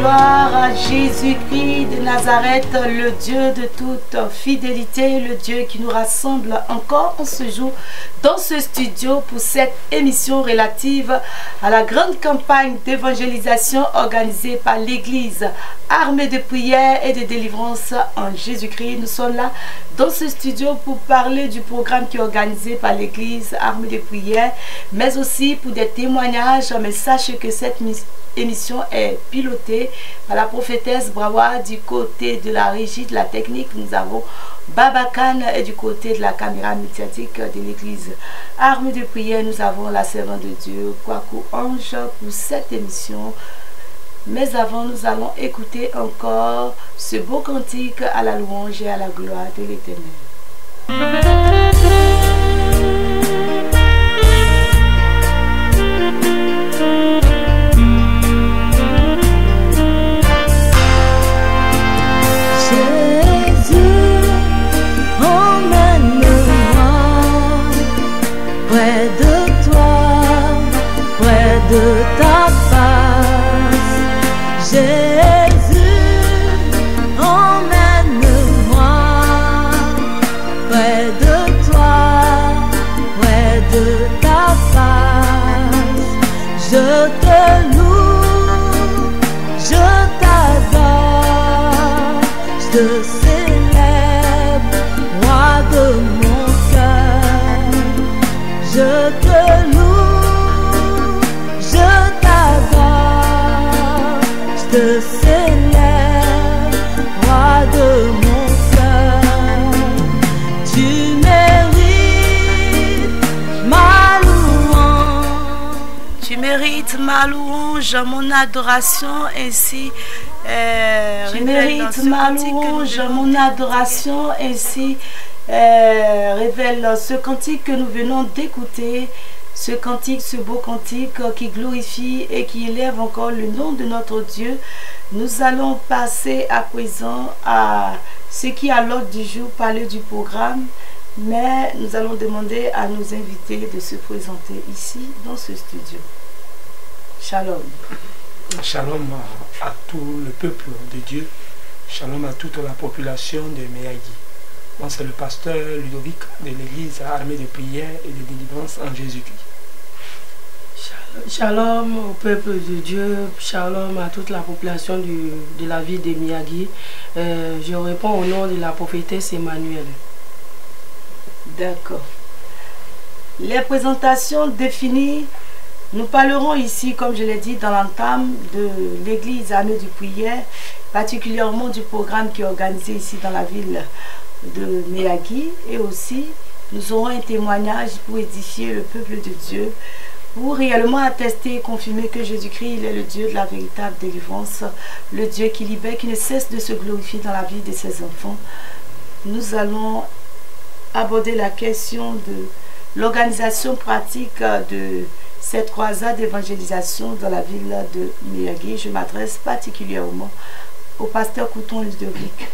Gloire à Jésus-Christ de Nazareth, le Dieu de toute fidélité, le Dieu qui nous rassemble encore en ce jour dans ce studio pour cette émission relative à la grande campagne d'évangélisation organisée par l'Église Armée de prière et de délivrance en Jésus-Christ. Nous sommes là dans ce studio pour parler du programme qui est organisé par l'Église Armée de prière, mais aussi pour des témoignages. Mais sachez que cette émission est pilotée par la prophétesse Brawa du côté de la régie de la technique. Nous avons Babakan et du côté de la caméra médiatique de l'église Armée de prière. Nous avons la servante de Dieu Kwaku Ange pour cette émission. Mais avant, nous allons écouter encore ce beau cantique à la louange et à la gloire de l'Éternel. De ta face, Jésus, emmène-moi près de toi, près de ta face. Je te loue, je t'adore, je te célèbre, roi de mon cœur. Je te loue, je te célèbre, roi de mon cœur. Tu mérites ma louange. Tu mérites ma louange, mon adoration ainsi. Tu mérites ma louange, mon adoration ainsi. Révèle ce cantique que nous venons d'écouter. Ce cantique, ce beau cantique qui glorifie et qui élève encore le nom de notre Dieu. Nous allons passer à présent à ce qui est à l'ordre du jour, parler du programme. Mais nous allons demander à nos invités de se présenter ici dans ce studio. Shalom. Shalom à tout le peuple de Dieu. Shalom à toute la population de Meyagi. Moi, c'est le pasteur Ludovic de l'église Armée de prière et de délivrance en Jésus-Christ. Shalom au peuple de Dieu, shalom à toute la population de la ville de Miyagi. Je réponds au nom de la prophétesse Emmanuel. D'accord. Les présentations définies, nous parlerons ici, comme je l'ai dit, dans l'entame de l'église Armée de prière, particulièrement du programme qui est organisé ici dans la ville de Miyagi, et aussi nous aurons un témoignage pour édifier le peuple de Dieu, pour réellement attester et confirmer que Jésus-Christ il est le Dieu de la véritable délivrance, le Dieu qui libère, qui ne cesse de se glorifier dans la vie de ses enfants. Nous allons aborder la question de l'organisation pratique de cette croisade d'évangélisation dans la ville de Miyagi. Je m'adresse particulièrement au pasteur Couton Ludovic,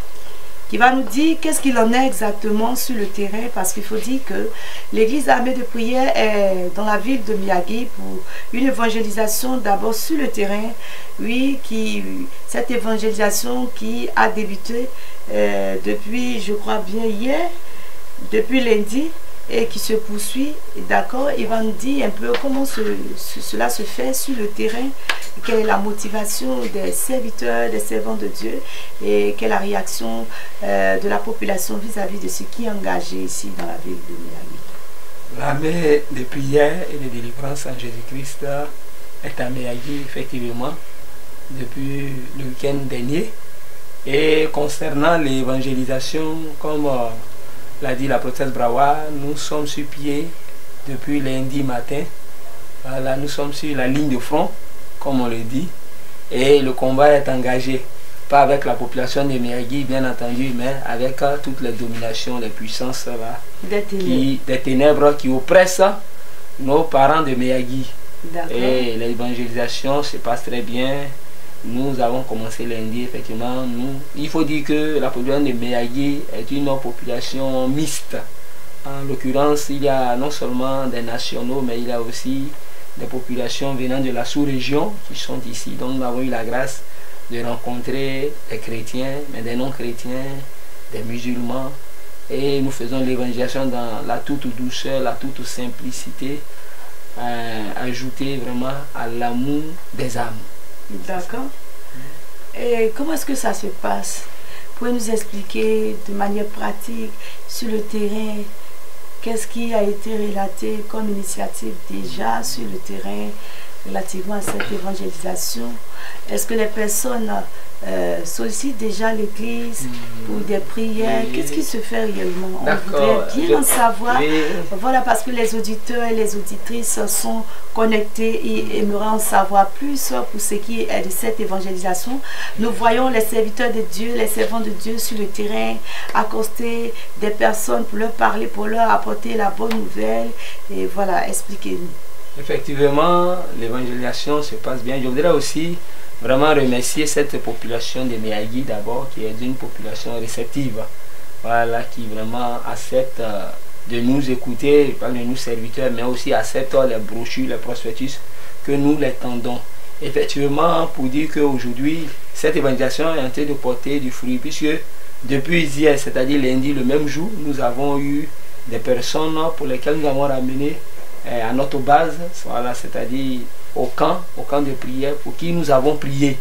qui va nous dire qu'est-ce qu'il en est exactement sur le terrain, parce qu'il faut dire que l'église Armée de prière est dans la ville de Miyagi pour une évangélisation d'abord sur le terrain, oui, cette évangélisation qui a débuté depuis, je crois bien hier, depuis lundi, et qui se poursuit, d'accord. Il va nous dire un peu comment cela se fait sur le terrain, quelle est la motivation des serviteurs, des servants de Dieu, et quelle est la réaction de la population vis-à-vis de ce qui est engagé ici dans la ville de Miyagi. L'armée de prière et de délivrance en Jésus-Christ est à Miyagi, effectivement, depuis le week-end dernier. Et concernant l'évangélisation, comme l'a dit la prophétesse Brawa, nous sommes sur pied depuis lundi matin. Voilà, nous sommes sur la ligne de front, comme on le dit, et le combat est engagé, pas avec la population de Miyagi, bien entendu, mais avec toutes les dominations, les puissances des ténèbres qui oppressent nos parents de Miyagi. Et l'évangélisation se passe très bien. Nous avons commencé lundi, effectivement. Il faut dire que la population de Miyagi est une population mixte. En l'occurrence, il y a non seulement des nationaux, mais il y a aussi des populations venant de la sous-région qui sont ici. Donc nous avons eu la grâce de rencontrer des chrétiens, mais des non-chrétiens, des musulmans. Et nous faisons l'évangélisation dans la toute douceur, la toute simplicité, ajouter vraiment à l'amour des âmes. D'accord. Et comment est-ce que ça se passe? Pouvez nous expliquer de manière pratique sur le terrain, qu'est-ce qui a été relaté comme initiative déjà sur le terrain relativement à cette évangélisation? Est-ce que les personnes sollicitent déjà l'église pour des prières? Qu'est-ce qui se fait réellement? On voudrait bien en savoir. Voilà, parce que les auditeurs et les auditrices sont connectés et aimeraient en savoir plus pour ce qui est de cette évangélisation. Nous voyons les serviteurs de Dieu, les servants de Dieu sur le terrain, accoster des personnes pour leur parler, pour leur apporter la bonne nouvelle. Et voilà, expliquez-nous. Effectivement, l'évangélisation se passe bien. Je voudrais aussi vraiment remercier cette population de Miyagi d'abord, qui est une population réceptive, voilà, qui vraiment accepte de nous écouter, pas de nous serviteurs, mais aussi accepte les brochures, les prospectus que nous les tendons. Effectivement, pour dire qu'aujourd'hui, cette évangélisation est en train de porter du fruit, puisque depuis hier, c'est-à-dire lundi, le même jour, nous avons eu des personnes pour lesquelles nous avons ramené à notre base, voilà, c'est-à-dire au camp de prière, pour qui nous avons prié.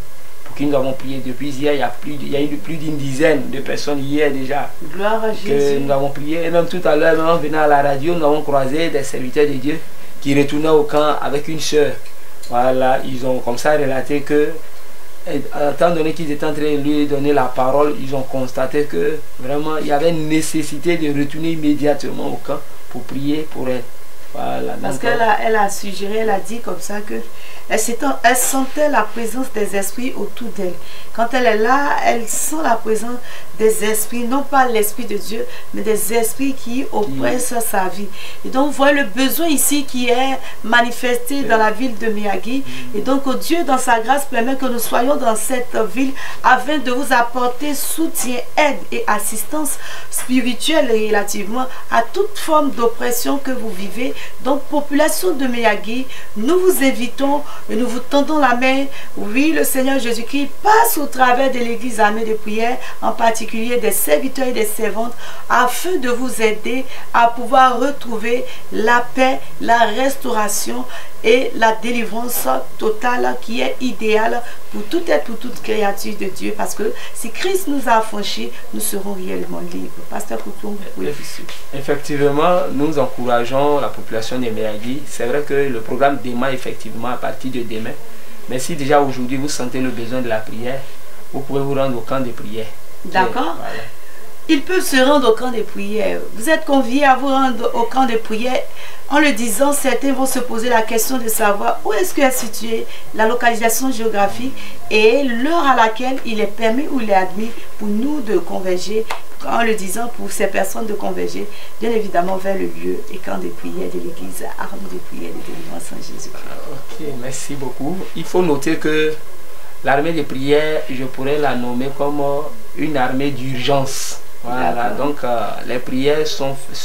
Depuis hier, il y a eu plus d'une dizaine de personnes hier déjà. Gloire à que Jésus. nous avons prié. Et même tout à l'heure, en venant à la radio, nous avons croisé des serviteurs de Dieu qui retournaient au camp avec une soeur. Voilà, ils ont comme ça relaté que, étant donné qu'ils étaient en train de lui donner la parole, ils ont constaté que vraiment il y avait une nécessité de retourner immédiatement au camp pour prier pour elle. Voilà, parce qu'elle a suggéré, elle a dit comme ça que elle sentait la présence des esprits autour d'elle. Quand elle est là, elle sent la présence des esprits, non pas l'esprit de Dieu, mais des esprits qui oppressent sa vie. Et donc, vous voyez le besoin ici qui est manifesté dans la ville de Miyagi. Et donc, Dieu, dans sa grâce, permet que nous soyons dans cette ville afin de vous apporter soutien, aide et assistance spirituelle relativement à toute forme d'oppression que vous vivez. Donc, population de Miyagi, nous vous invitons et nous vous tendons la main. Oui, le Seigneur Jésus-Christ passe au travers de l'église armée de prière, en particulier des serviteurs et des servantes, afin de vous aider à pouvoir retrouver la paix, la restauration et la délivrance totale qui est idéale pour tout être, pour toute créature de Dieu. Parce que si Christ nous a affranchis, nous serons réellement libres. Pasteur Couton, vous pouvez poursuivre. Effectivement, nous encourageons la population de Miyagi. C'est vrai que le programme démarre effectivement à partir de demain. Mais si déjà aujourd'hui vous sentez le besoin de la prière, vous pouvez vous rendre au camp de prière. D'accord. Voilà. Ils peuvent se rendre au camp de prière. Vous êtes conviés à vous rendre au camp de prière. En le disant, certains vont se poser la question de savoir où est-ce qu'est située la localisation géographique et l'heure à laquelle il est permis ou il est admis pour nous de converger. En le disant, pour ces personnes de converger, bien évidemment vers le lieu et camp de prière de l'église armée de prière de délivrance en Jésus. Ok, merci beaucoup. Il faut noter que l'armée de prière, je pourrais la nommer comme une armée d'urgence. Voilà, donc les prières se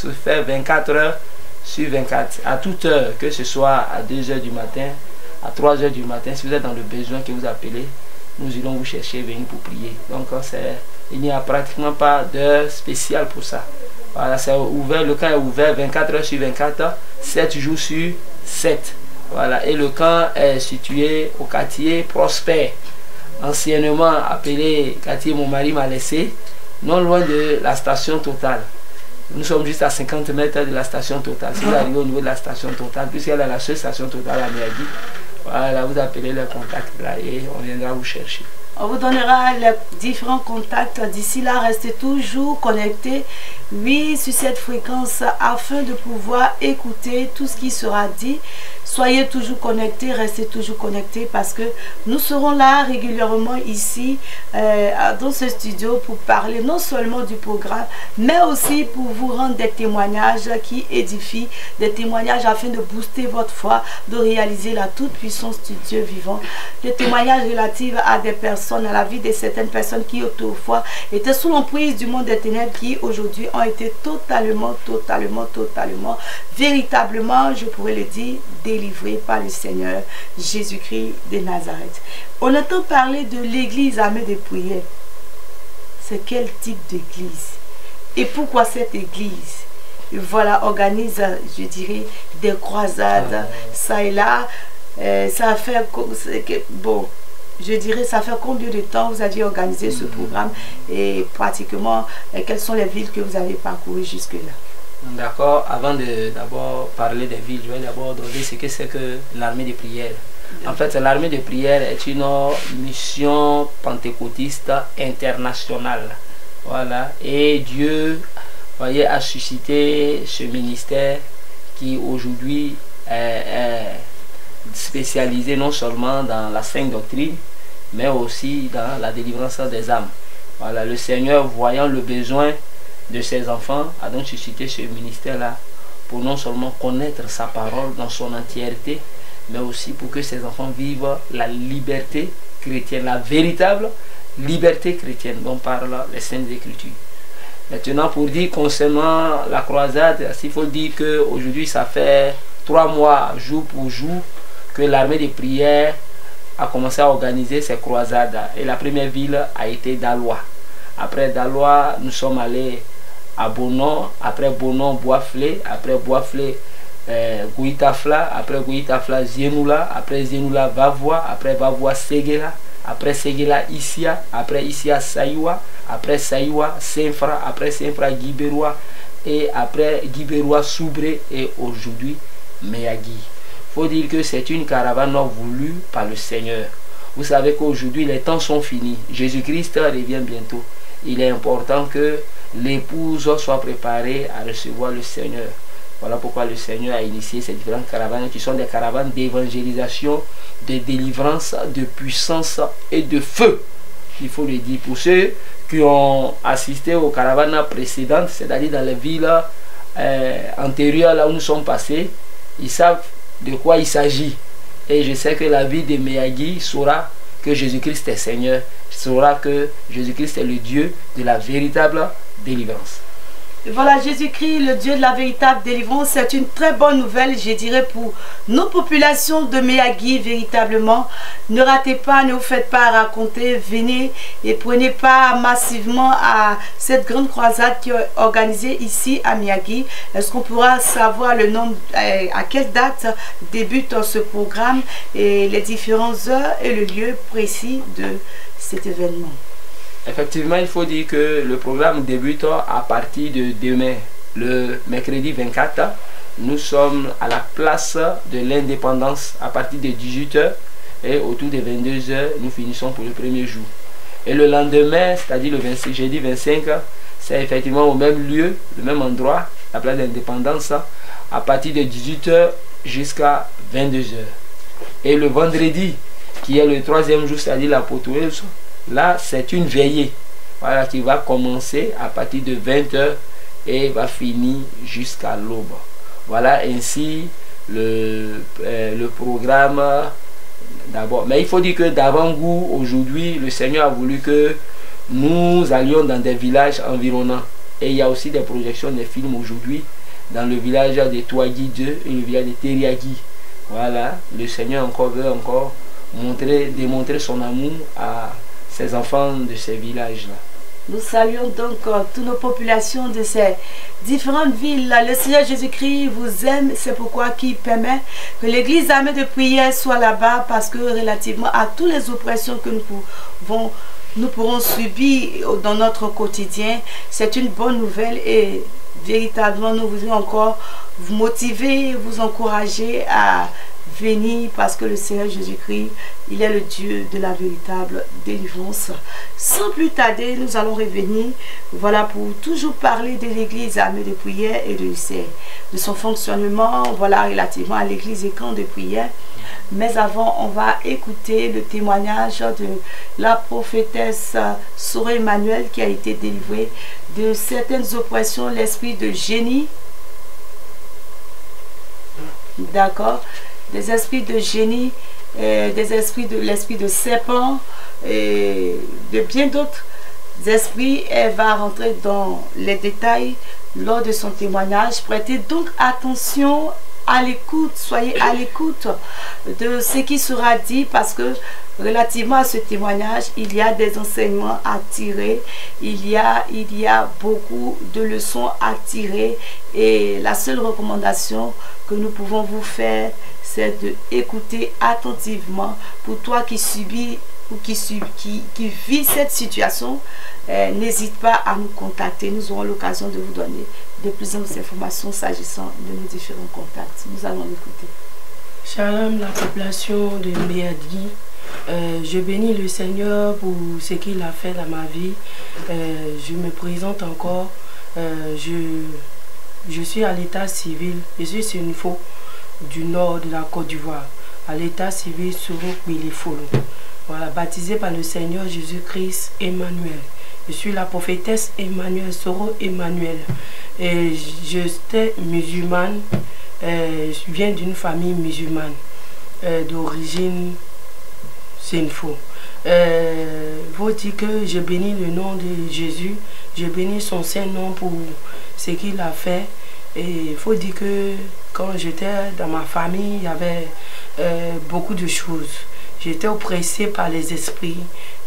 font 24 heures sur 24, à toute heure, que ce soit à 2 h du matin, à 3 h du matin. Si vous êtes dans le besoin que vous appelez, nous irons vous chercher, venir pour prier. Donc il n'y a pratiquement pas d'heure spéciale pour ça. Voilà, c'est ouvert, le camp est ouvert 24 heures sur 24, 7 jours sur 7. Voilà, et le camp est situé au quartier Prosper, anciennement appelé quartier Mon Mari m'a laissé, non loin de la station Total. Nous sommes juste à 50 mètres de la station Total. Si vous arrivez au niveau de la station Total, puisqu'elle est la seule station Total à Miyagi, voilà, vous appelez le contact là et on viendra vous chercher. On vous donnera les différents contacts. D'ici là, restez toujours connectés, oui, sur cette fréquence afin de pouvoir écouter tout ce qui sera dit. Soyez toujours connectés, restez toujours connectés parce que nous serons là régulièrement ici dans ce studio pour parler non seulement du programme, mais aussi pour vous rendre des témoignages qui édifient, des témoignages afin de booster votre foi, de réaliser la toute-puissance du Dieu vivant. Des témoignages relatifs à des personnes, à la vie de certaines personnes qui autrefois étaient sous l'emprise du monde des ténèbres, qui aujourd'hui ont été totalement, véritablement, je pourrais le dire, délivrés par le Seigneur Jésus-Christ de Nazareth. On entend parler de l'église armée de prière. C'est quel type d'église? Et pourquoi cette église, voilà, organise, je dirais, des croisades, ça et là, ça fait, bon, je dirais, ça fait combien de temps vous aviez organisé ce programme et pratiquement, quelles sont les villes que vous avez parcourues jusque-là? D'accord, avant de d'abord parler des villes, je vais d'abord donner ce que c'est que l'armée de prière. En fait, l'armée de prière est une mission pentecôtiste internationale. Voilà, et Dieu, voyez, a suscité ce ministère qui aujourd'hui est spécialisé non seulement dans la sainte doctrine, mais aussi dans la délivrance des âmes. Voilà, le Seigneur, voyant le besoin de ses enfants, a donc suscité ce ministère-là pour non seulement connaître sa parole dans son entièreté, mais aussi pour que ses enfants vivent la liberté chrétienne, la véritable liberté chrétienne dont parlent les Saintes Écritures. Maintenant, pour dire concernant la croisade, il faut dire qu'aujourd'hui, ça fait 3 mois, jour pour jour, que l'armée de prière a commencé à organiser ces croisades. Et la première ville a été Dalois. Après Dalois, nous sommes allés à Bonon, après Bonon, Boisflé, après Boisflé, Gouitafla, après Gouitafla, Zienoula, après Zienoula, Vavois, après Vavois, Séguéla, après Séguéla, Issia, après Issia, Saïwa, après Saïwa, Saint-Fra, après Saint-Fra, Guibérois, et après Guibérois, Soubré, et aujourd'hui, Meyagui. Il faut dire que c'est une caravane voulue par le Seigneur. Vous savez qu'aujourd'hui, les temps sont finis. Jésus-Christ revient bientôt. Il est important que l'épouse soit préparée à recevoir le Seigneur. Voilà pourquoi le Seigneur a initié ces différentes caravanes qui sont des caravanes d'évangélisation, de délivrance, de puissance et de feu. Il faut le dire pour ceux qui ont assisté aux caravanes précédentes, c'est-à-dire dans les villes antérieures là où nous sommes passés, ils savent de quoi il s'agit. Et je sais que la vie de Meyagui saura que Jésus-Christ est Seigneur, saura que Jésus-Christ est le Dieu de la véritable délivrance. Voilà, Jésus-Christ, le Dieu de la véritable délivrance, c'est une très bonne nouvelle, je dirais, pour nos populations de Meyagui, véritablement. Ne ratez pas, ne vous faites pas raconter, venez et prenez part massivement à cette grande croisade qui est organisée ici à Meyagui. Est-ce qu'on pourra savoir le nombre, à quelle date débute ce programme et les différentes heures et le lieu précis de cet événement? Effectivement, il faut dire que le programme débute à partir de demain, le mercredi 24. Nous sommes à la place de l'Indépendance à partir de 18 h et autour de 22 h, nous finissons pour le premier jour. Et le lendemain, c'est-à-dire le jeudi 25, c'est effectivement au même lieu, le même endroit, la place de l'Indépendance, à partir de 18 h jusqu'à 22 h. Et le vendredi, qui est le 3e jour, c'est-à-dire la Potoueuse, là, c'est une veillée, voilà, qui va commencer à partir de 20 h et va finir jusqu'à l'aube. Voilà ainsi le programme d'abord. Mais il faut dire que d'avant-goût, aujourd'hui, le Seigneur a voulu que nous allions dans des villages environnants. Et il y a aussi des projections des films aujourd'hui dans le village de Touagui 2 et le village de Teriagui. Voilà, le Seigneur veut encore démontrer son amour à ces enfants de ces villages-là. Nous saluons donc toutes nos populations de ces différentes villes. Le Seigneur Jésus-Christ vous aime, c'est pourquoi il permet que l'église armée de prière soit là-bas, parce que relativement à toutes les oppressions que nous pourrons subir dans notre quotidien, c'est une bonne nouvelle et véritablement nous voudrions encore vous motiver, vous encourager à venir, parce que le Seigneur Jésus-Christ, il est le Dieu de la véritable délivrance. Sans plus tarder, nous allons revenir, voilà, pour toujours parler de l'église armée de prière et de son fonctionnement, voilà, relativement à l'église et camp de prière. Mais avant, on va écouter le témoignage de la prophétesse Sœur Emmanuel qui a été délivrée de certaines oppressions, l'esprit de génie, d'accord, des esprits de génie, l'esprit de serpent et de bien d'autres esprits. Elle va rentrer dans les détails lors de son témoignage. Prêtez donc attention à l'écoute, soyez à l'écoute de ce qui sera dit, parce que relativement à ce témoignage, il y a des enseignements à tirer, il y a beaucoup de leçons à tirer, et la seule recommandation que nous pouvons vous faire, c'est d'écouter attentivement. Pour toi qui subis ou qui vit cette situation, n'hésite pas à nous contacter. Nous aurons l'occasion de vous donner de plus en plus d'informations s'agissant de nos différents contacts. Nous allons l'écouter. Shalom, la population de Miyagi. Je bénis le Seigneur pour ce qu'il a fait dans ma vie. Je me présente encore. Je suis à l'état civil. Je suis sur une faux du nord de la Côte d'Ivoire. À l'état civil sur Bilifolo. Voilà, baptisé par le Seigneur Jésus-Christ Emmanuel. Je suis la prophétesse Emmanuel, Soro Emmanuel. Et j'étais musulmane. Je viens d'une famille musulmane d'origine Sinfo. Faut dire que je bénis le nom de Jésus. Je bénis son Saint-Nom pour ce qu'il a fait. Et il faut dire que quand j'étais dans ma famille, il y avait beaucoup de choses. J'étais oppressée par les esprits.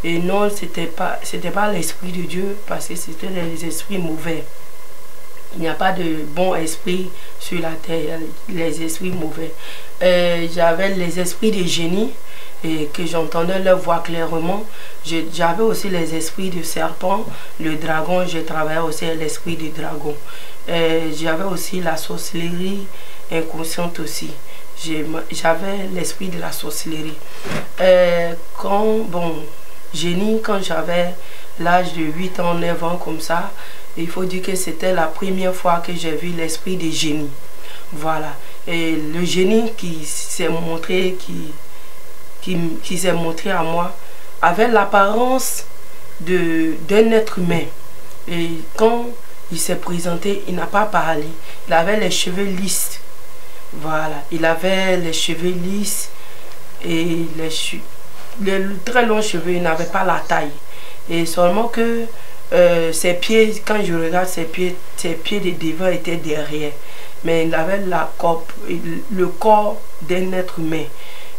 Et non, c'était pas l'esprit de Dieu, parce que c'était les esprits mauvais. Il n'y a pas de bon esprit sur la terre, les esprits mauvais. J'avais les esprits des génies, et que j'entendais leur voix clairement. J'avais aussi les esprits de serpent, le dragon, je travaillais aussi l'esprit du dragon. J'avais aussi la sorcellerie inconsciente aussi. J'avais l'esprit de la sorcellerie. Génie, quand j'avais l'âge de 8 ans, 9 ans comme ça, il faut dire que c'était la première fois que j'ai vu l'esprit des génies. Voilà. Et le génie qui s'est montré, qui s'est montré à moi, avait l'apparence d'un être humain. Et quand il s'est présenté, il n'a pas parlé. Il avait les cheveux lisses. Voilà. Il avait les cheveux lisses et les très longs cheveux. Il n'avait pas la taille. Et seulement que ses pieds, quand je regarde ses pieds de devant étaient derrière. Mais il avait le corps d'un être humain.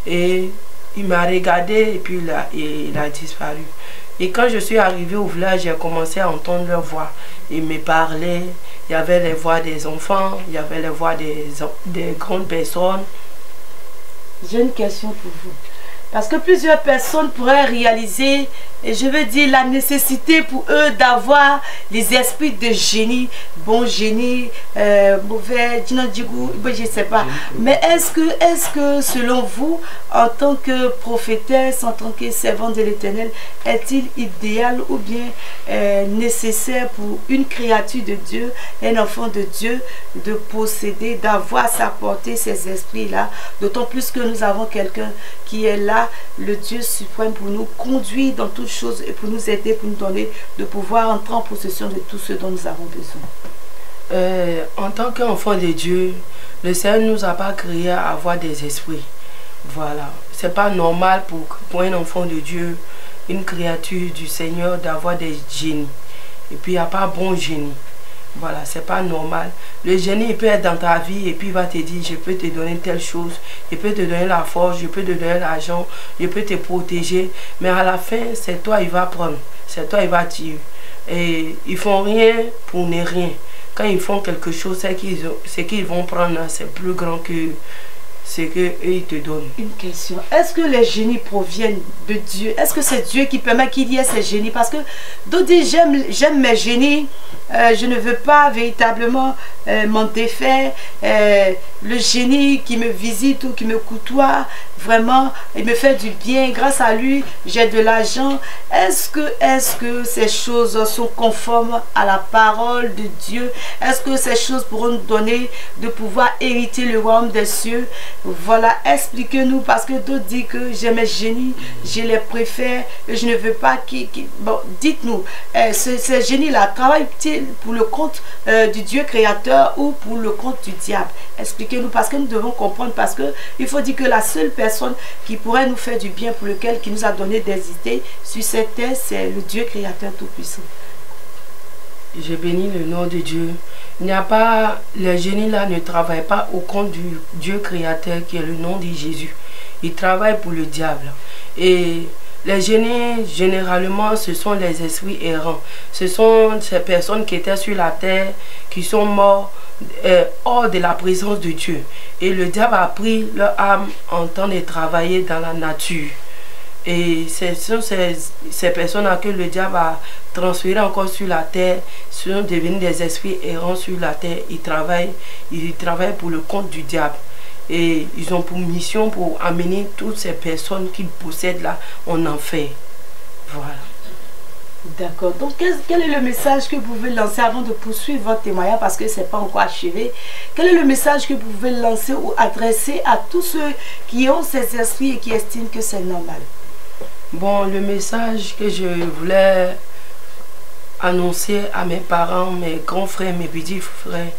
Et il m'a regardé et puis il a disparu. Et quand je suis arrivé au village, j'ai commencé à entendre leur voix. Ils me parlaient. Il y avait les voix des enfants, il y avait les voix des grandes personnes. J'ai une question pour vous. Parce que plusieurs personnes pourraient réaliser, et je veux dire, la nécessité pour eux d'avoir les esprits de génie, bon génie, mauvais, je ne sais pas. Mais est-ce que selon vous, en tant que prophétesse, en tant que servante de l'Éternel, est-il idéal ou bien nécessaire pour une créature de Dieu, un enfant de Dieu, de posséder, d'avoir sa portée, ces esprits-là, d'autant plus que nous avons quelqu'un qui est là, le Dieu suprême, pour nous conduire dans toutes choses et pour nous aider, pour nous donner de pouvoir entrer en possession de tout ce dont nous avons besoin. En tant qu'enfant de Dieu, le Seigneur ne nous a pas créé à avoir des esprits. Voilà. C'est pas normal pour un enfant de Dieu, une créature du Seigneur, d'avoir des génies. Et puis il n'y a pas bon génie. Voilà, c'est pas normal. Le génie, il peut être dans ta vie et puis il va te dire, je peux te donner telle chose, je peux te donner la force, je peux te donner l'argent, je peux te protéger. Mais à la fin, c'est toi il va prendre, c'est toi il va tirer. Et ils font rien pour ne rien. Quand ils font quelque chose, ce qu'ils vont prendre, c'est plus grand que ce qu'eux ils te donnent. Une question. Est-ce que les génies proviennent de Dieu? Est-ce que c'est Dieu qui permet qu'il y ait ces génies? Parce que d'autres disent, j'aime mes génies, je ne veux pas véritablement m'en défaire. Le génie qui me visite ou qui me côtoie, vraiment, il me fait du bien. Grâce à lui, j'ai de l'argent. Est-ce que ces choses sont conformes à la parole de Dieu? Est-ce que ces choses pourront nous donner de pouvoir hériter le royaume des cieux? Voilà, expliquez-nous, parce que d'autres disent que j'ai mes génies, je les préfère, je ne veux pas Bon, dites-nous, ces génies-là travaillent-ils pour le compte du Dieu créateur ou pour le compte du diable? Expliquez-nous, parce que nous devons comprendre, parce que il faut dire que la seule personne qui pourrait nous faire du bien, pour lequel qui nous a donné des idées sur cette terre, c'est le Dieu créateur tout-puissant. Je bénis le nom de Dieu. Il n'y a pas, les génies là ne travaillent pas au compte du Dieu créateur qui est le nom de Jésus. Ils travaillent pour le diable. Et les génies, généralement, ce sont les esprits errants. Ce sont ces personnes qui étaient sur la terre, qui sont morts hors de la présence de Dieu. Et le diable a pris leur âme en temps de travailler dans la nature. Et ce sont ces personnes-là que le diable a transférées encore sur la terre, sont devenus des esprits errants sur la terre. Ils travaillent pour le compte du diable. Et ils ont pour mission pour amener toutes ces personnes qu'ils possèdent là en enfer. Voilà. D'accord. Donc, quel est le message que vous pouvez lancer avant de poursuivre votre témoignage, parce que ce n'est pas encore achevé? Quel est le message que vous pouvez lancer ou adresser à tous ceux qui ont ces esprits et qui estiment que c'est normal? Bon, le message que je voulais annoncer à mes parents, mes grands frères, mes petits frères,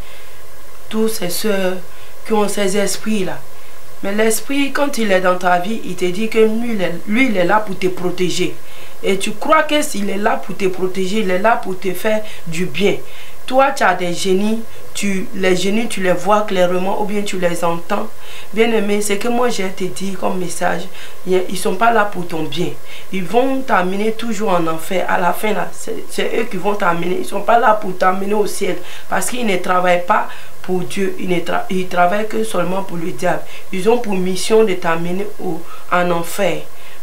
tous ces soeurs qui ont ces esprits-là. Mais l'esprit, quand il est dans ta vie, il te dit que lui, il est là pour te protéger. Et tu crois que s'il est là pour te protéger, il est là pour te faire du bien. Toi, tu as des génies, les génies, tu les vois clairement ou bien tu les entends. Bien aimé, c'est que moi, j'ai te dit comme message, ils ne sont pas là pour ton bien. Ils vont t'amener toujours en enfer. À la fin, là, c'est eux qui vont t'amener. Ils ne sont pas là pour t'amener au ciel. Parce qu'ils ne travaillent pas pour Dieu. Ils travaillent que seulement pour le diable. Ils ont pour mission de t'amener en enfer.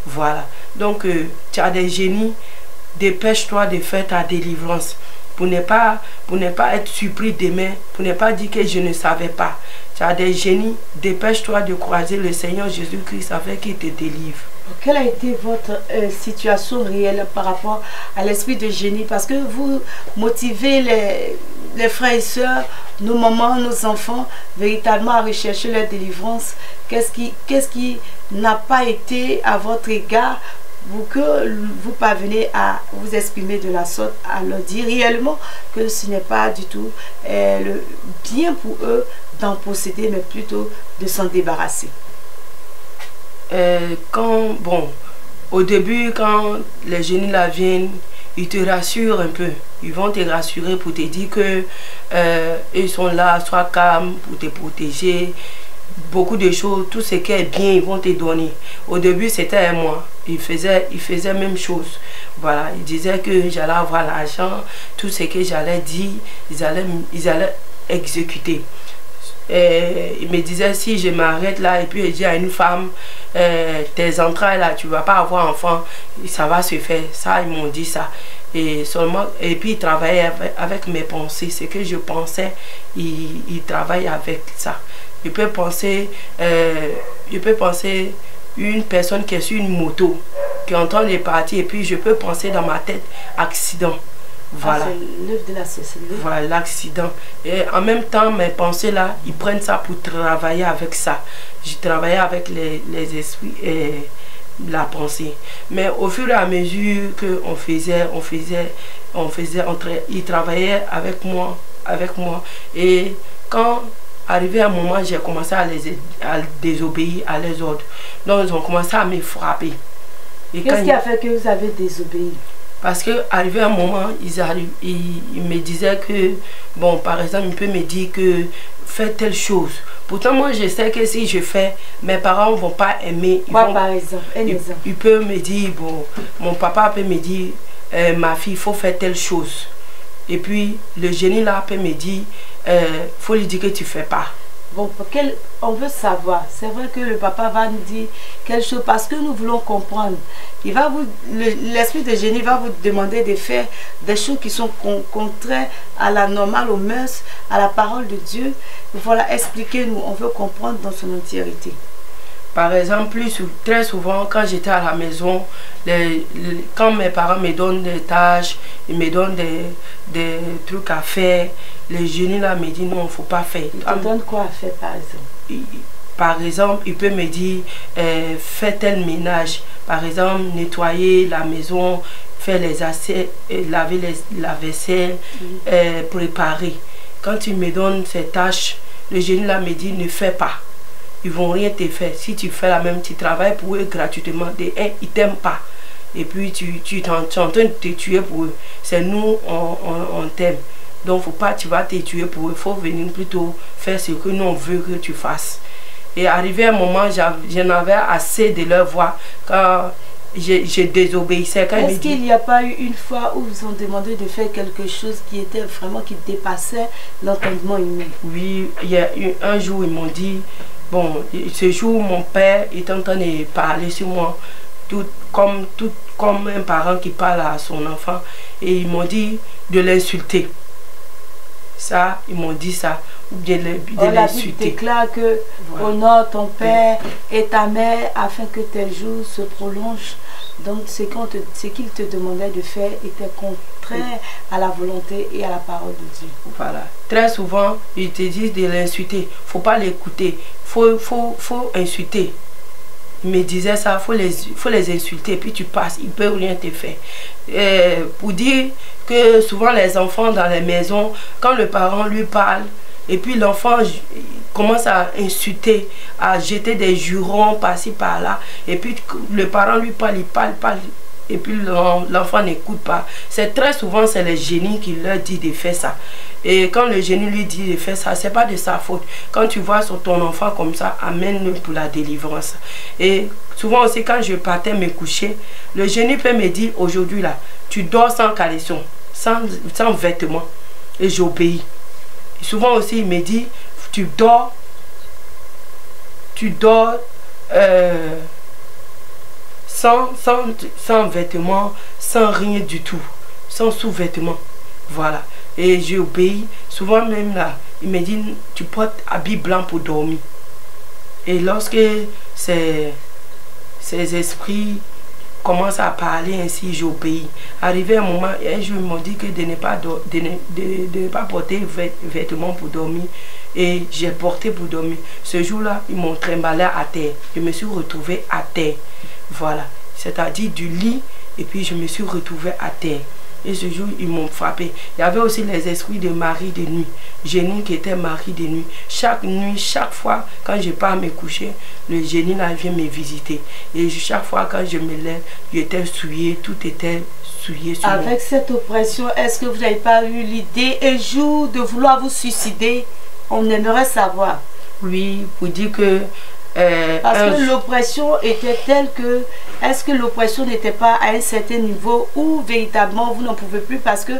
Voilà. Donc, tu as des génies, dépêche-toi de faire ta délivrance. Pour ne pas être surpris demain, pour ne pas dire que je ne savais pas. Tu as des génies, dépêche-toi de croiser le Seigneur Jésus-Christ afin qu'il te délivre. Quelle a été votre situation réelle par rapport à l'esprit de génie? Parce que vous motivez les frères et sœurs, nos mamans, nos enfants, véritablement à rechercher leur délivrance. Qu'est-ce qui n'a pas été à votre égard pour que vous parvenez à vous exprimer de la sorte, à leur dire réellement que ce n'est pas du tout le bien pour eux d'en posséder, mais plutôt de s'en débarrasser? Au début, quand les génies là viennent, ils te rassurent un peu. Ils vont te rassurer pour te dire que ils sont là, sois calme, pour te protéger. Beaucoup de choses, tout ce qui est bien, ils vont te donner. Au début, c'était moi. Ils faisaient même chose. Voilà, ils disaient que j'allais avoir l'argent, tout ce que j'allais dire, ils allaient exécuter. Et il me disait, si je m'arrête là et puis je dis à une femme, tes entrailles là, tu vas pas avoir enfant, ça va se faire. Ça, ils m'ont dit ça. Et puis ils travaillaient avec mes pensées. Ce que je pensais, ils travaillent avec ça. Je peux penser une personne qui est sur une moto, qui est en train de partir, et puis je peux penser dans ma tête accident. Voilà. Ah, c'est l'œuvre de la société. Voilà, l'accident. Et en même temps, mes pensées là, ils prennent ça pour travailler avec ça. Je travaillais avec les esprits et la pensée. Mais au fur et à mesure qu'on ils travaillaient avec moi. Et quand arrivé un moment, j'ai commencé à désobéir à leurs ordres. Donc ils ont commencé à me frapper. Qu'est-ce qui a fait que vous avez désobéi? Parce que arrivé un moment, ils me disaient que, bon, par exemple, il peut me dire que fais telle chose. Pourtant, moi, je sais que si je fais, mes parents ne vont pas aimer. Par exemple? Il peut me dire, bon, mon papa peut me dire, ma fille, il faut faire telle chose. Et puis, le génie là peut me dire, faut lui dire que tu ne fais pas. Bon, on veut savoir. C'est vrai que le papa va nous dire quelque chose parce que nous voulons comprendre. L'esprit de génie va vous demander de faire des choses qui sont contraires à la normale, aux mœurs, à la parole de Dieu. Voilà, expliquez-nous. On veut comprendre dans son entièreté. Par exemple, très souvent, quand j'étais à la maison, quand mes parents me donnent des tâches, ils me donnent des trucs à faire, les génies là me disent non, il ne faut pas faire. Ils te donnent quoi à faire par exemple? Par exemple, il peut me dire fais tel ménage. Par exemple, nettoyer la maison, faire les assiettes, laver la vaisselle, préparer. Quand il me donne ces tâches, le génie là me dit ne fais pas. Ils vont rien te faire. Si tu fais la même, tu travailles pour eux gratuitement. Ils t'aiment pas. Et puis tu es en train de te tuer pour eux. C'est nous, on t'aime. Donc faut pas, tu vas te tuer pour eux. Il faut venir plutôt faire ce que nous on veut que tu fasses. Et arrivé à un moment, j'en avais assez de leur voix quand je désobéissais. Est-ce qu'il n'y a pas eu une fois où vous ont demandé de faire quelque chose qui était vraiment, qui dépassait l'entendement humain? Oui, il y a eu un jour, ils m'ont dit, bon, ce jour, mon père était en train de parler sur moi, tout comme un parent qui parle à son enfant. Et ils m'ont dit de l'insulter. Ça, ils m'ont dit ça. De l'insulter. La Bible déclare que voilà. Honore ton père et ta mère afin que tes jours se prolongent. Donc ce qu'ils te demandaient de faire était contraire à la volonté et à la parole de Dieu. Voilà. Très souvent, ils te disent de l'insulter. Faut pas l'écouter. Faut insulter. Ils me disaient ça, faut les insulter, puis tu passes, ils ne peuvent rien te faire. Pour dire que souvent les enfants dans les maisons, quand le parent lui parle, et puis l'enfant commence à insulter, à jeter des jurons par-ci par-là, et puis le parent lui parle, il parle, et puis l'enfant n'écoute pas. C'est très souvent, c'est le génie qui leur dit de faire ça. Et quand le génie lui dit de faire ça, c'est pas de sa faute. Quand tu vois sur ton enfant comme ça, amène-le pour la délivrance. Et souvent aussi, quand je partais me coucher, le génie peut me dire, aujourd'hui là, tu dors sans caleçon, sans vêtements. Et j'obéis. Souvent aussi, il me dit, tu dors sans vêtements, sans rien du tout, sans sous-vêtements. Voilà. Et j'ai obéi. Souvent même là, il me dit, tu portes habit blanc pour dormir. Et lorsque ces esprits commencent à parler ainsi, j'obéis. Arrivé un moment, un jour, ils m'ont dit que de ne pas porter vêtements pour dormir. Et j'ai porté pour dormir. Ce jour-là, ils m'ont trimballé à terre. Je me suis retrouvée à terre. Voilà. C'est-à-dire du lit, et puis je me suis retrouvée à terre. Et ce jour, ils m'ont frappé. Il y avait aussi les esprits de mari de nuit. Génie qui était mari de nuit. Chaque nuit, chaque fois, quand je pars me coucher, le génie là vient me visiter. Et chaque fois, quand je me lève, j'étais souillé, tout était souillé sur moi. Avec cette oppression, est-ce que vous n'avez pas eu l'idée un jour de vouloir vous suicider? On aimerait savoir. Oui, pour dire que... parce que l'oppression était telle que, est-ce que l'oppression n'était pas à un certain niveau où véritablement vous n'en pouvez plus? Parce que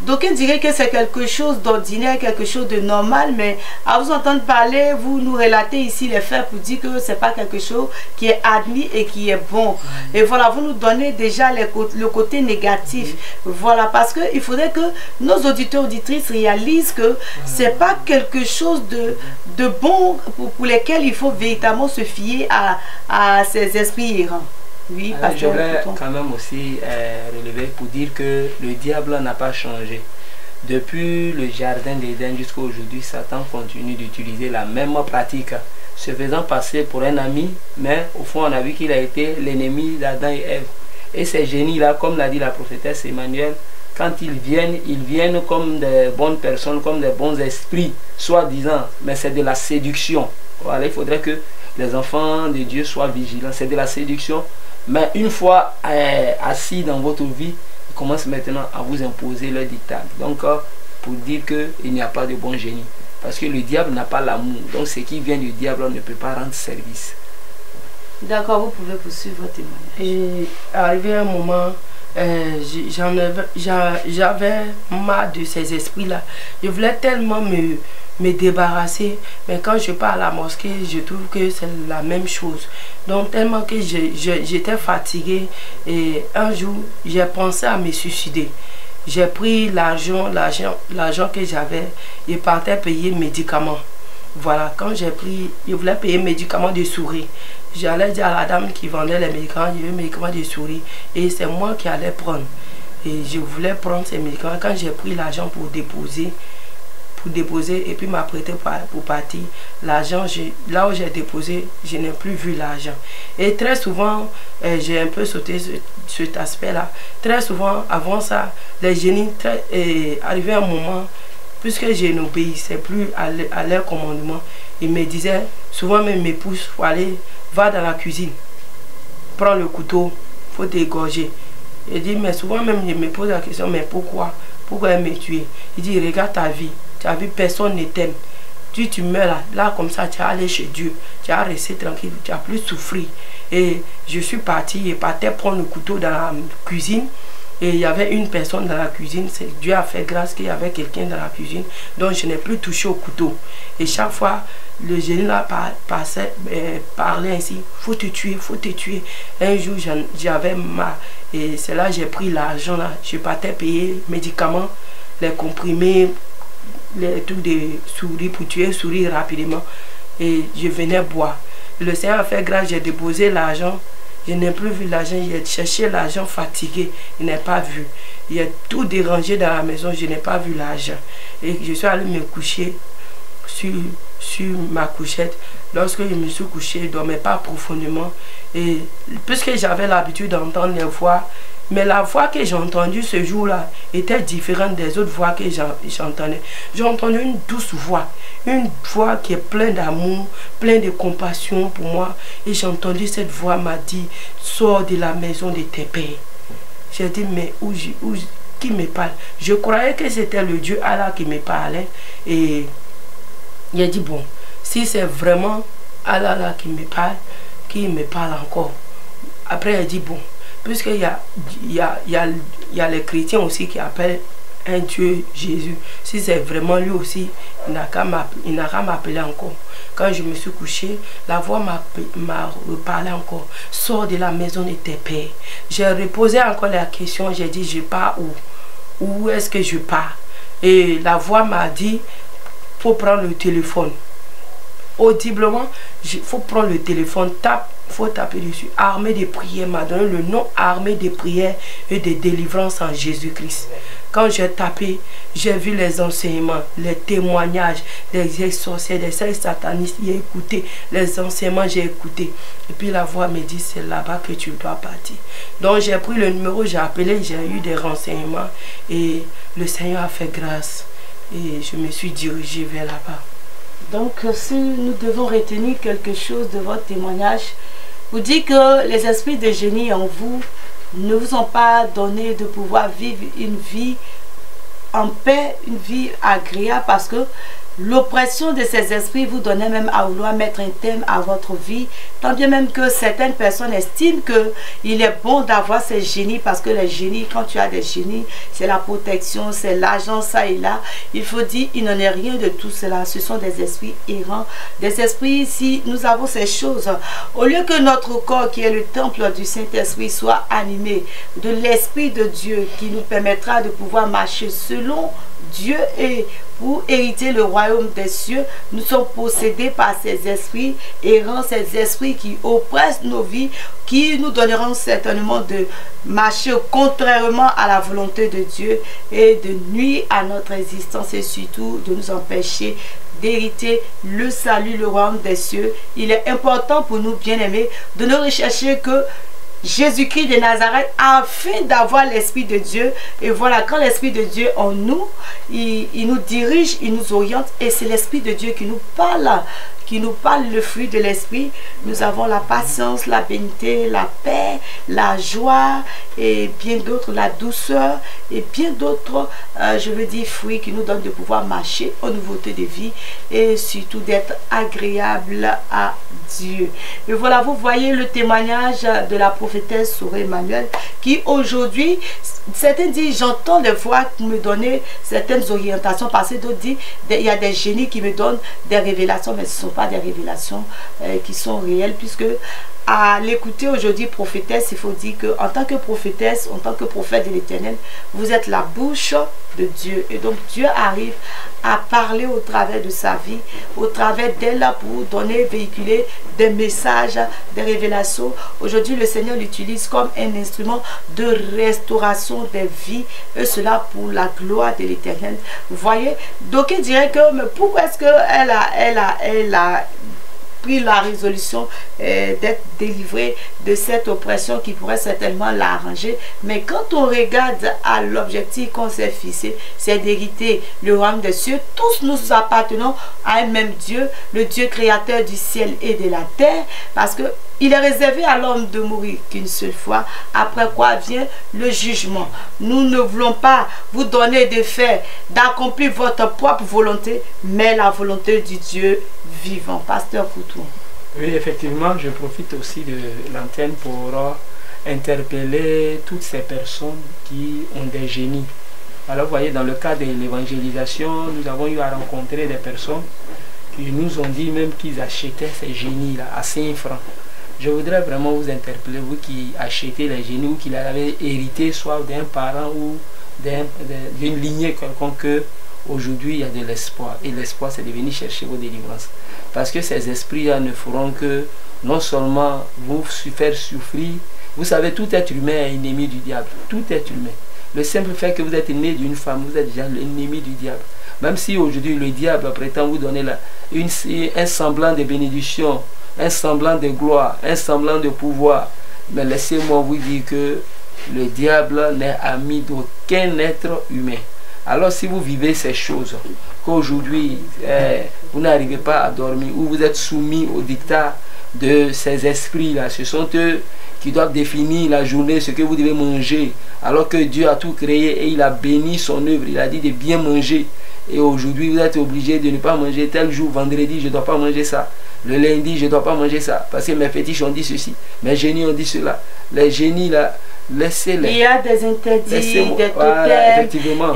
d'aucuns diraient que c'est quelque chose d'ordinaire, quelque chose de normal, mais à vous entendre parler, vous nous relatez ici les faits pour dire que c'est pas quelque chose qui est admis et qui est bon. Et voilà, vous nous donnez déjà le côté négatif. Voilà, parce qu'il faudrait que nos auditeurs, auditrices réalisent que c'est pas quelque chose de bon pour lesquels il faut véritablement se fier à ces esprits errants. Oui, parce que je voulais quand même aussi relever pour dire que le diable n'a pas changé. Depuis le jardin d'Éden jusqu'à aujourd'hui, Satan continue d'utiliser la même pratique, se faisant passer pour un ami, mais au fond on a vu qu'il a été l'ennemi d'Adam et Ève. Et ces génies-là, comme l'a dit la prophétesse Emmanuel, quand ils viennent comme des bonnes personnes, comme des bons esprits, soi-disant, mais c'est de la séduction. Voilà, il faudrait que les enfants de Dieu soient vigilants. C'est de la séduction. Mais une fois assis dans votre vie, ils commencent maintenant à vous imposer leur dictat. Donc, pour dire qu'il n'y a pas de bon génie. Parce que le diable n'a pas l'amour. Donc, ce qui vient du diable ne peut pas rendre service. D'accord, vous pouvez poursuivre votre témoignage. Et arrivé un moment, j'avais marre de ces esprits-là. Je voulais tellement me débarrasser, mais quand je pars à la mosquée, je trouve que c'est la même chose. Donc tellement que j'étais fatiguée, et un jour j'ai pensé à me suicider. J'ai pris l'argent que j'avais et partais payer médicaments. Voilà, quand j'ai pris, je voulais payer médicaments de souris. J'allais dire à la dame qui vendait les médicaments, je veux médicaments de souris, et c'est moi qui allais prendre. Et je voulais prendre ces médicaments. Quand j'ai pris l'argent pour déposer et puis m'apprêter pour partir, l'argent, là où j'ai déposé, je n'ai plus vu l'argent. Et très souvent, j'ai un peu sauté cet aspect-là. Très souvent, avant ça, les génies, arrivé un moment, puisque je n'obéissais plus à leur commandement, ils me disaient, souvent même mes pouces, faut aller, va dans la cuisine, prends le couteau, faut t'égorger. Je dis, mais souvent même je me pose la question, mais pourquoi? Pourquoi me tuer? Il dit, regarde ta vie. Tu as vu, personne ne t'aime. Tu meurs là comme ça, tu vas aller chez Dieu. Tu vas rester tranquille, tu vas plus souffrir. Et je suis parti et partais prendre le couteau dans la cuisine. Et il y avait une personne dans la cuisine. Dieu a fait grâce qu'il y avait quelqu'un dans la cuisine. Donc je n'ai plus touché au couteau. Et chaque fois, le génie là parlait ainsi. Faut te tuer, faut te tuer. Un jour, j'avais ma... Et c'est là que j'ai pris l'argent là. Je partais payer médicaments, les comprimés, les trucs de souris pour tuer souris rapidement. Et je venais boire. Le Seigneur a fait grâce, j'ai déposé l'argent. Je n'ai plus vu l'argent, j'ai cherché l'argent fatigué, je n'ai pas vu. Il y a tout dérangé dans la maison, je n'ai pas vu l'argent. Et je suis allé me coucher sur ma couchette. Lorsque je me suis couché, je ne dormais pas profondément. Et puisque j'avais l'habitude d'entendre les voix, mais la voix que j'ai entendue ce jour-là était différente des autres voix que j'entendais. J'ai entendu une douce voix, une voix qui est pleine d'amour, pleine de compassion pour moi. Et j'ai entendu cette voix m'a dit, sors de la maison de tes pères. J'ai dit, mais qui me parle? Je croyais que c'était le Dieu Allah qui me parlait. Et il a dit, bon, si c'est vraiment Allah là qui me parle encore. Après, il a dit, bon, puisqu'il y a les chrétiens aussi qui appellent un Dieu Jésus. Si c'est vraiment lui aussi, il n'a qu'à m'appeler encore. Quand je me suis couché, la voix m'a reparlé encore. Sors de la maison de tes pères. J'ai reposé encore la question. J'ai dit, je pars où? Où est-ce que je pars? Et la voix m'a dit, faut prendre le téléphone. Audiblement, il faut prendre le téléphone, faut taper dessus. Armée de prières m'a donné le nom armée de prières et de délivrance en Jésus-Christ. Quand j'ai tapé, j'ai vu les enseignements, les témoignages, des ex-sorciers, des sectes satanistes. J'ai écouté les enseignements, j'ai écouté. Et puis la voix me dit, c'est là-bas que tu dois partir. Donc j'ai pris le numéro, j'ai appelé, j'ai eu des renseignements. Et le Seigneur a fait grâce. Et je me suis dirigé vers là-bas. Donc, si nous devons retenir quelque chose de votre témoignage, vous dites que les esprits de génie en vous ne vous ont pas donné de pouvoir vivre une vie en paix, une vie agréable, parce que l'oppression de ces esprits vous donnait même à vouloir mettre un thème à votre vie, tant bien même que certaines personnes estiment qu'il est bon d'avoir ces génies, parce que les génies, quand tu as des génies, c'est la protection, c'est l'argent, ça et là. Il faut dire, il n'en est rien de tout cela. Ce sont des esprits errants, des esprits, si nous avons ces choses, au lieu que notre corps, qui est le temple du Saint-Esprit, soit animé de l'Esprit de Dieu, qui nous permettra de pouvoir marcher selon Dieu et pour hériter le royaume des cieux, nous sommes possédés par ces esprits errants, ces esprits qui oppressent nos vies, qui nous donneront certainement de marcher contrairement à la volonté de Dieu et de nuire à notre existence et surtout de nous empêcher d'hériter le salut, le royaume des cieux. Il est important pour nous, bien-aimés, de ne rechercher que Jésus-Christ de Nazareth afin d'avoir l'Esprit de Dieu. Et voilà, quand l'Esprit de Dieu en nous, il nous dirige, il nous oriente, et c'est l'Esprit de Dieu qui nous parle le fruit de l'Esprit. Nous avons la patience, la bénité, la paix, la joie et bien d'autres, la douceur et bien d'autres, je veux dire, fruits qui nous donnent de pouvoir marcher en nouveauté de vie et surtout d'être agréable à Dieu. Et voilà, vous voyez le témoignage de la prophétesse Soeur Emmanuel qui aujourd'hui, certains disent, j'entends des voix qui me donnent certaines orientations, parce que d'autres disent, il y a des génies qui me donnent des révélations, mais ce ne sont pas des révélations qui sont réelles, puisque à l'écouter aujourd'hui prophétesse, il faut dire que en tant que prophétesse, en tant que prophète de l'Éternel, vous êtes la bouche de Dieu, et donc Dieu arrive à parler au travers de sa vie, au travers d'elle pour donner, véhiculer des messages, des révélations. Aujourd'hui, le Seigneur l'utilise comme un instrument de restauration des vies, et cela pour la gloire de l'Éternel. Vous voyez, donc il dirait que, mais pourquoi est-ce qu'elle a pris la résolution d'être délivrée de cette oppression qui pourrait certainement l'arranger? Mais quand on regarde à l'objectif qu'on s'est fixé, c'est d'hériter le royaume des cieux. Tous nous appartenons à un même Dieu, le Dieu créateur du ciel et de la terre, parce que il est réservé à l'homme de mourir qu'une seule fois, après quoi vient le jugement. Nous ne voulons pas vous donner des faits d'accomplir votre propre volonté, mais la volonté du Dieu vivant. Pasteur Poutou. Oui, effectivement, je profite aussi de l'antenne pour interpeller toutes ces personnes qui ont des génies. Alors, vous voyez, dans le cas de l'évangélisation, nous avons eu à rencontrer des personnes qui nous ont dit même qu'ils achetaient ces génies-là à 5 francs. Je voudrais vraiment vous interpeller, vous qui achetez les génies ou qui les avez hérités, soit d'un parent ou d'une lignée quelconque. Aujourd'hui, il y a de l'espoir. Et l'espoir, c'est de venir chercher vos délivrances. Parce que ces esprits-là ne feront que non seulement vous faire souffrir. Vous savez, tout être humain est ennemi du diable. Tout être humain. Le simple fait que vous êtes né d'une femme, vous êtes déjà l'ennemi du diable. Même si aujourd'hui le diable prétend vous donner un semblant de bénédiction, un semblant de gloire, un semblant de pouvoir. Mais laissez-moi vous dire que le diable n'est ami d'aucun être humain. Alors si vous vivez ces choses, qu'aujourd'hui vous n'arrivez pas à dormir ou vous êtes soumis au dictat de ces esprits-là, ce sont eux qui doivent définir la journée, ce que vous devez manger, alors que Dieu a tout créé et il a béni son œuvre, il a dit de bien manger. Et aujourd'hui vous êtes obligé de ne pas manger tel jour, vendredi je ne dois pas manger ça, le lundi je ne dois pas manger ça, parce que mes fétiches ont dit ceci, mes génies ont dit cela. Les génies là, laissez-les. Il y a des interdits, des totems. Voilà,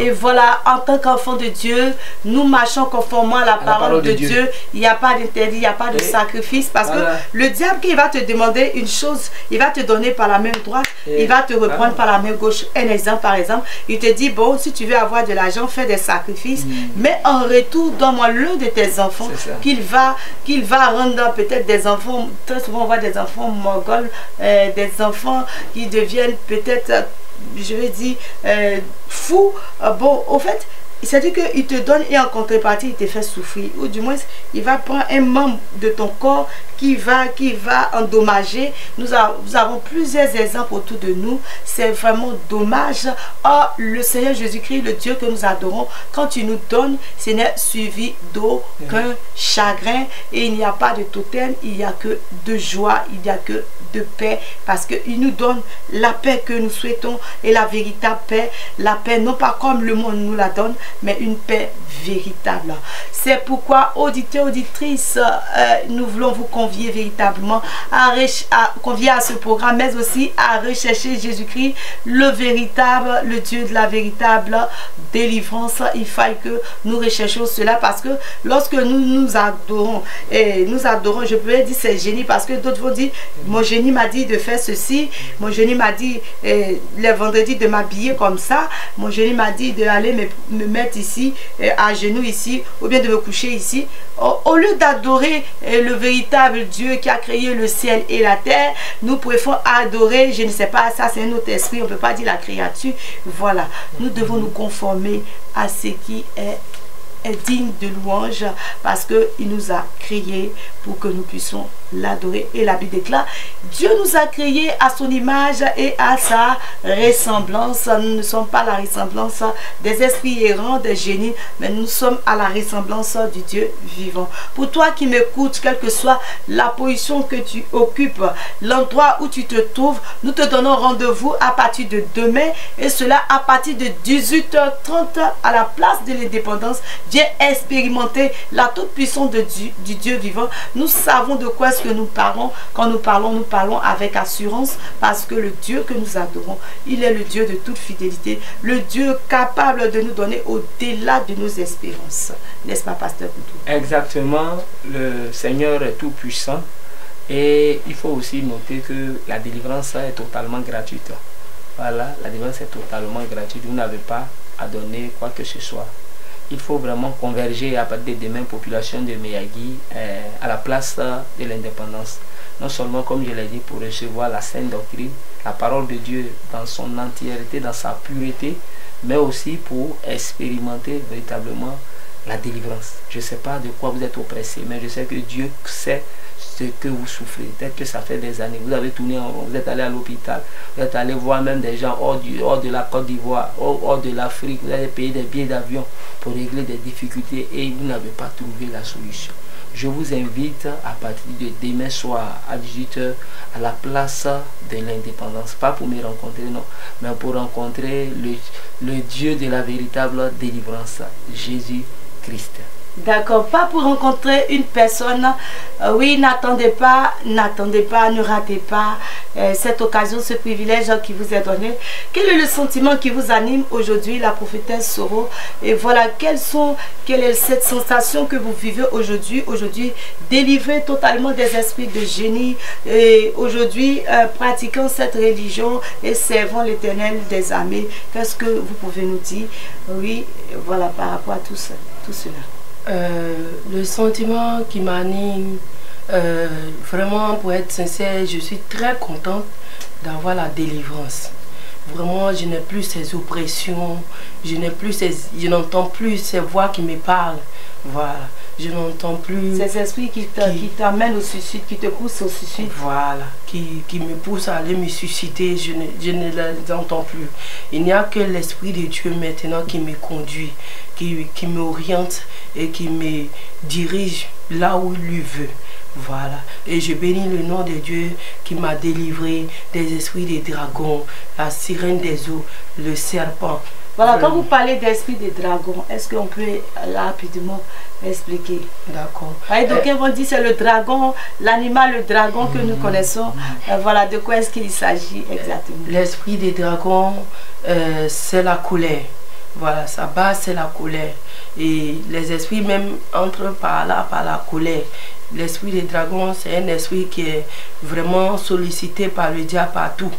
et voilà, en tant qu'enfant de Dieu, nous marchons conformément à la parole de Dieu. Il n'y a pas d'interdit, il n'y a pas de sacrifice. Parce que le diable, qui va te demander une chose, il va te donner par la main droite, il va te reprendre par la main gauche. Un exemple, par exemple, il te dit, bon, si tu veux avoir de l'argent, fais des sacrifices. Mais en retour, donne-moi l'un de tes enfants qu'il va rendre peut-être des enfants. Très souvent, on voit des enfants mongols, des enfants qui deviennent peut-être, je vais dire, fou. Bon, au fait, c'est-à-dire qu'il te donne et en contrepartie, il te fait souffrir. Ou du moins, il va prendre un membre de ton corps qui va endommager. Nous avons plusieurs exemples autour de nous. C'est vraiment dommage. Or, le Seigneur Jésus-Christ, le Dieu que nous adorons, quand tu nous donnes, ce n'est suivi d'aucun chagrin. Et il n'y a pas de totem, il n'y a que de joie, il n'y a que de paix. Parce qu'il nous donne la paix que nous souhaitons et la véritable paix. La paix, non pas comme le monde nous la donne, mais une paix véritable. C'est pourquoi, auditeurs, auditrices, nous voulons vous convier véritablement à convier à ce programme, mais aussi à rechercher Jésus-Christ, le véritable, le Dieu de la véritable délivrance. Il faut que nous recherchions cela, parce que lorsque nous adorons, et nous adorons, je peux dire c'est génie, parce que d'autres vont dire, mon génie m'a dit de faire ceci, mon génie m'a dit les vendredis de m'habiller comme ça, mon génie m'a dit d'aller me mettre ici, à genoux ici, ou bien de me coucher ici. Au lieu d'adorer le véritable Dieu qui a créé le ciel et la terre, nous préférons adorer, je ne sais pas, ça c'est un autre esprit, on ne peut pas dire la créature. Voilà, nous devons nous conformer à ce qui est digne de louange, parce qu'il nous a créés pour que nous puissions l'adorer. Et la Bible déclare, Dieu nous a créés à son image et à sa ressemblance. Nous ne sommes pas la ressemblance des esprits errants, des génies, mais nous sommes à la ressemblance du Dieu vivant. Pour toi qui m'écoutes, quelle que soit la position que tu occupes, l'endroit où tu te trouves, nous te donnons rendez-vous à partir de demain, et cela à partir de 18h30 à la place de l'Indépendance. Viens expérimenter la toute-puissance du Dieu vivant. Nous savons de quoi est-ce que nous parlons. Quand nous parlons avec assurance, parce que le Dieu que nous adorons, il est le Dieu de toute fidélité, le Dieu capable de nous donner au-delà de nos espérances. N'est-ce pas, Pasteur Poutou? Exactement, le Seigneur est tout puissant, et il faut aussi noter que la délivrance est totalement gratuite. Voilà, la délivrance est totalement gratuite. Vous n'avez pas à donner quoi que ce soit. Il faut vraiment converger à partir de demain, population de Meyagui, à la place de l'indépendance. Non seulement, comme je l'ai dit, pour recevoir la sainte doctrine, la parole de Dieu dans son entièreté, dans sa pureté, mais aussi pour expérimenter véritablement la délivrance. Je ne sais pas de quoi vous êtes oppressé, mais je sais que Dieu sait ce que vous souffrez. Peut-être que ça fait des années, vous avez tourné en rond, vous êtes allé à l'hôpital, vous êtes allé voir même des gens hors de la Côte d'Ivoire, hors de l'Afrique, vous avez payé des billets d'avion pour régler des difficultés et vous n'avez pas trouvé la solution. je vous invite à partir de demain soir à 18 h à la place de l'Indépendance. Pas pour me rencontrer, non, mais pour rencontrer le Dieu de la véritable délivrance, Jésus-Christ. D'accord, pas pour rencontrer une personne. Oui, n'attendez pas, ne ratez pas cette occasion, ce privilège qui vous est donné. Quel est le sentiment qui vous anime aujourd'hui, la prophétesse Soro? Et voilà, quelle est cette sensation que vous vivez aujourd'hui? Aujourd'hui, délivré totalement des esprits de génie. Et aujourd'hui, pratiquant cette religion et servant l'Éternel des armées. Qu'est-ce que vous pouvez nous dire? Oui, voilà, par rapport à tout cela. Le sentiment qui m'anime, vraiment pour être sincère, je suis très contente d'avoir la délivrance. Vraiment, je n'ai plus ces oppressions, je n'entends plus ces voix qui me parlent. Voilà, je n'entends plus ces esprits qui t'amènent au suicide, qui te poussent au suicide. Voilà, qui me poussent à aller me susciter, je ne les entends plus. Il n'y a que l'Esprit de Dieu maintenant qui me conduit, qui m'oriente et qui me dirige là où il veut. Voilà, et je bénis le nom de Dieu qui m'a délivré des esprits des dragons, la sirène des eaux, le serpent. Voilà, quand vous parlez d'esprit des dragons, est-ce qu'on peut rapidement expliquer? D'accord. Donc, ils vont dire c'est le dragon, l'animal, le dragon que nous connaissons. Voilà, de quoi est-ce qu'il s'agit exactement? L'esprit des dragons, c'est la colère. Voilà, sa base, c'est la colère. Et les esprits même entrent par là, par la colère. L'esprit des dragons, c'est un esprit qui est vraiment sollicité par le diable partout.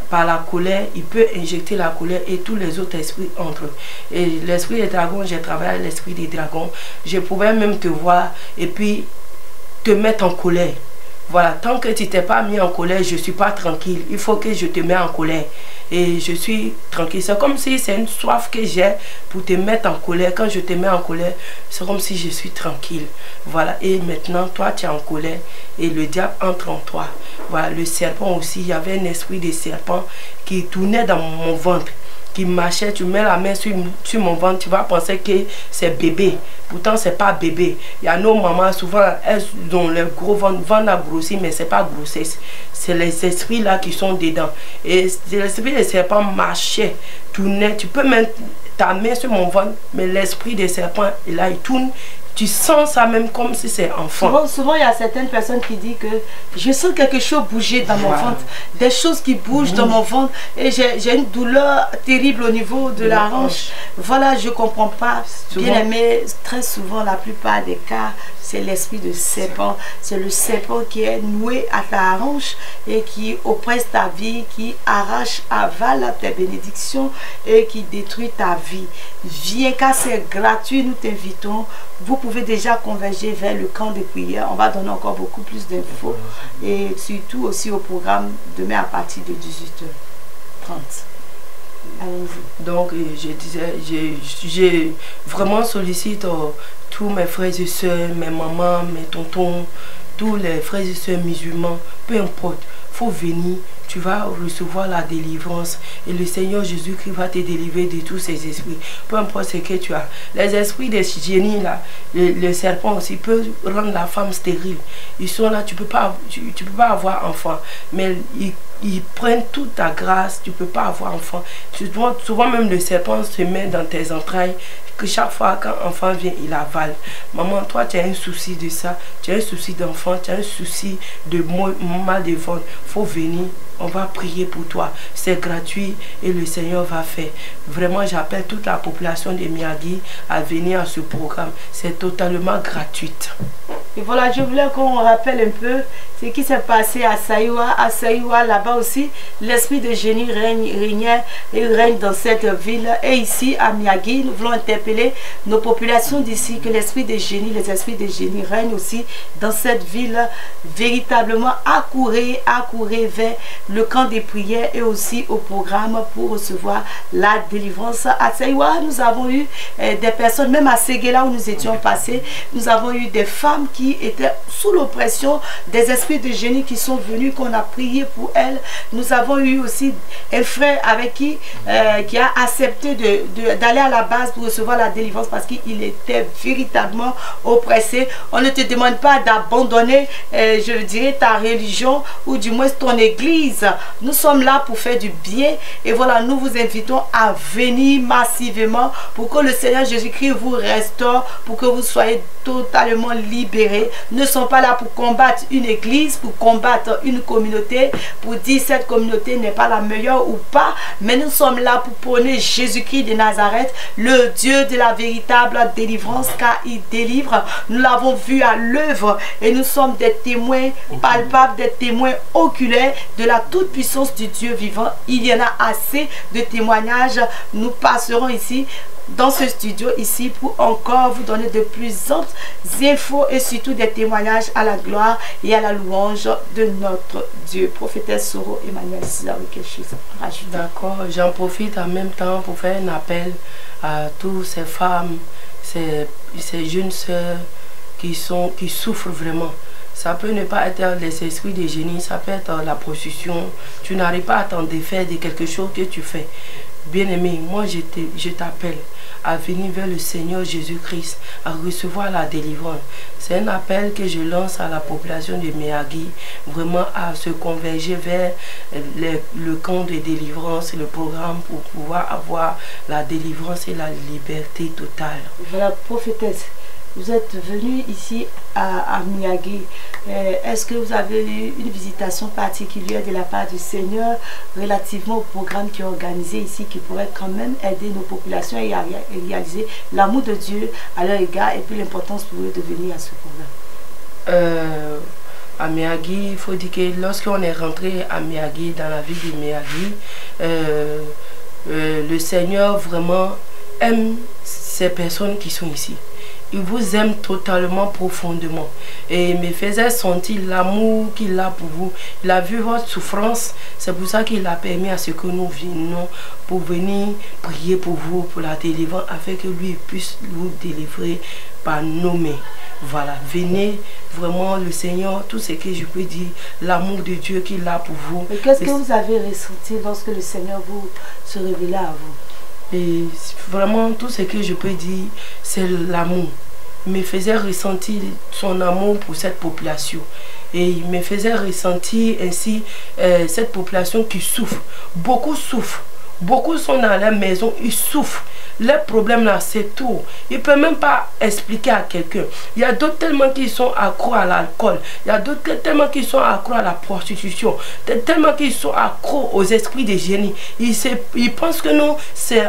Par la colère, il peut injecter la colère et tous les autres esprits entrent. Et l'esprit des dragons, j'ai travaillé avec l'esprit des dragons. Je pouvais même te voir et puis te mettre en colère. Voilà, tant que tu t'es pas mis en colère, je ne suis pas tranquille. Il faut que je te mette en colère. Et je suis tranquille. C'est comme si c'est une soif que j'ai pour te mettre en colère. Quand je te mets en colère, c'est comme si je suis tranquille. Voilà, et maintenant, toi, tu es en colère et le diable entre en toi. Voilà, le serpent aussi, il y avait un esprit de serpent qui tournait dans mon ventre, qui marchait. Tu mets la main sur mon ventre, tu vas penser que c'est bébé. Pourtant, c'est pas bébé. Il y a nos mamans, souvent, elles ont le gros ventre à grossir, mais c'est pas grossesse. C'est les esprits là qui sont dedans. Et l'esprit des serpents marchait, tournait. Tu peux mettre ta main sur mon ventre, mais l'esprit des serpents, là, il tourne. Tu sens ça même comme si c'est enfant. Souvent, il y a certaines personnes qui disent que je sens quelque chose bouger dans mon ventre. Des choses qui bougent dans mon ventre. Et j'ai une douleur terrible au niveau de la hanche. Voilà, je ne comprends pas. Bien aimé, très souvent, la plupart des cas, c'est l'esprit de serpent. C'est le serpent qui est noué à ta hanche et qui oppresse ta vie, qui arrache, avale tes bénédictions et qui détruit ta vie. Viens, car c'est gratuit, nous t'invitons. Vous pouvez déjà converger vers le camp de prière. On va donner encore beaucoup plus d'infos. Et surtout aussi au programme demain à partir de 18h30. Allons-y. Donc, je disais, j'ai vraiment sollicité tous mes frères et soeurs, mes mamans, mes tontons, tous les frères et soeurs musulmans, peu importe, il faut venir. Tu vas recevoir la délivrance et le Seigneur Jésus-Christ va te délivrer de tous ces esprits. Peu importe ce que tu as. Les esprits des génies là, le serpent aussi peut rendre la femme stérile. Ils sont là, tu peux pas avoir enfant. Mais ils prennent toute ta grâce, tu peux pas avoir enfant. Souvent même le serpent se met dans tes entrailles. Que chaque fois qu'un enfant vient, il avale. Maman, toi, tu as un souci de ça. Tu as un souci d'enfant, tu as un souci de mal de ventre. Il faut venir. On va prier pour toi. C'est gratuit et le Seigneur va faire. Vraiment, j'appelle toute la population de Miyagi à venir à ce programme. C'est totalement gratuit. Et voilà, je voulais qu'on rappelle un peu ce qui s'est passé à Saïwa. À Saïwa, là-bas aussi, l'esprit de génie règne dans cette ville. Et ici, à Miyagi, nous voulons interpeller nos populations d'ici que l'esprit de génie, les esprits de génie règnent aussi dans cette ville. Véritablement, accourez vers le camp des prières et aussi au programme pour recevoir la délivrance. À Saïwa, nous avons eu des personnes, même à Séguéla où nous étions passés, nous avons eu des femmes qui qui était sous l'oppression des esprits de génie qui sont venus, qu'on a prié pour elle. Nous avons eu aussi un frère avec qui a accepté d'aller à la base pour recevoir la délivrance parce qu'il était véritablement oppressé. On ne te demande pas d'abandonner, je dirais, ta religion ou du moins ton église. Nous sommes là pour faire du bien et voilà, nous vous invitons à venir massivement pour que le Seigneur Jésus-Christ vous restaure, pour que vous soyez totalement libérés. Nous ne sommes pas là pour combattre une église, pour combattre une communauté, pour dire cette communauté n'est pas la meilleure ou pas, mais nous sommes là pour prôner Jésus-Christ de Nazareth, le Dieu de la véritable délivrance, car il délivre. Nous l'avons vu à l'œuvre et nous sommes des témoins palpables, des témoins oculaires de la toute-puissance du Dieu vivant. Il y en a assez de témoignages. Nous passerons ici dans ce studio ici pour encore vous donner de plus amples infos et surtout des témoignages à la gloire et à la louange de notre Dieu. Prophétesse Soro Emmanuel, si vous avez quelque chose à rajouter. D'accord, j'en profite en même temps pour faire un appel à toutes ces femmes, ces jeunes sœurs qui souffrent vraiment. Ça peut ne pas être les esprits de génie, ça peut être la prostitution. Tu n'arrives pas à t'en défaire de quelque chose que tu fais. Bien-aimé, moi je t'appelle à venir vers le Seigneur Jésus-Christ, à recevoir la délivrance. C'est un appel que je lance à la population de Miyagi, vraiment à se converger vers le camp de délivrance, le programme pour pouvoir avoir la délivrance et la liberté totale. Voilà, prophétesse. Vous êtes venu ici à Miyagi. Est-ce que vous avez eu une visitation particulière de la part du Seigneur relativement au programme qui est organisé ici, qui pourrait quand même aider nos populations à réaliser l'amour de Dieu à leur égard et puis l'importance pour eux de venir à ce programme? À Miyagi, il faut dire que lorsqu'on est rentré à Miyagi, dans la ville de Miyagi, le Seigneur vraiment aime ces personnes qui sont ici. Il vous aime totalement, profondément. Et il me faisait sentir l'amour qu'il a pour vous. Il a vu votre souffrance. C'est pour ça qu'il a permis à ce que nous venions pour venir prier pour vous, pour la délivrance, afin que lui puisse vous délivrer par nos mains. Voilà, venez vraiment, le Seigneur, tout ce que je peux dire, l'amour de Dieu qu'il a pour vous. Et qu'est-ce que vous avez ressenti lorsque le Seigneur vous se révélait à vous? Et vraiment, tout ce que je peux dire, c'est l'amour. Il me faisait ressentir son amour pour cette population. Et il me faisait ressentir ainsi cette population qui souffre. Beaucoup souffrent. Beaucoup sont dans leur maison, ils souffrent. Leur problème là, c'est tout. Ils ne peuvent même pas expliquer à quelqu'un. Il y a d'autres tellement qui sont accros à l'alcool. Il y a d'autres tellement qui sont accros à la prostitution. Tellement qui sont accros aux esprits des génies. Ils pensent que non, c'est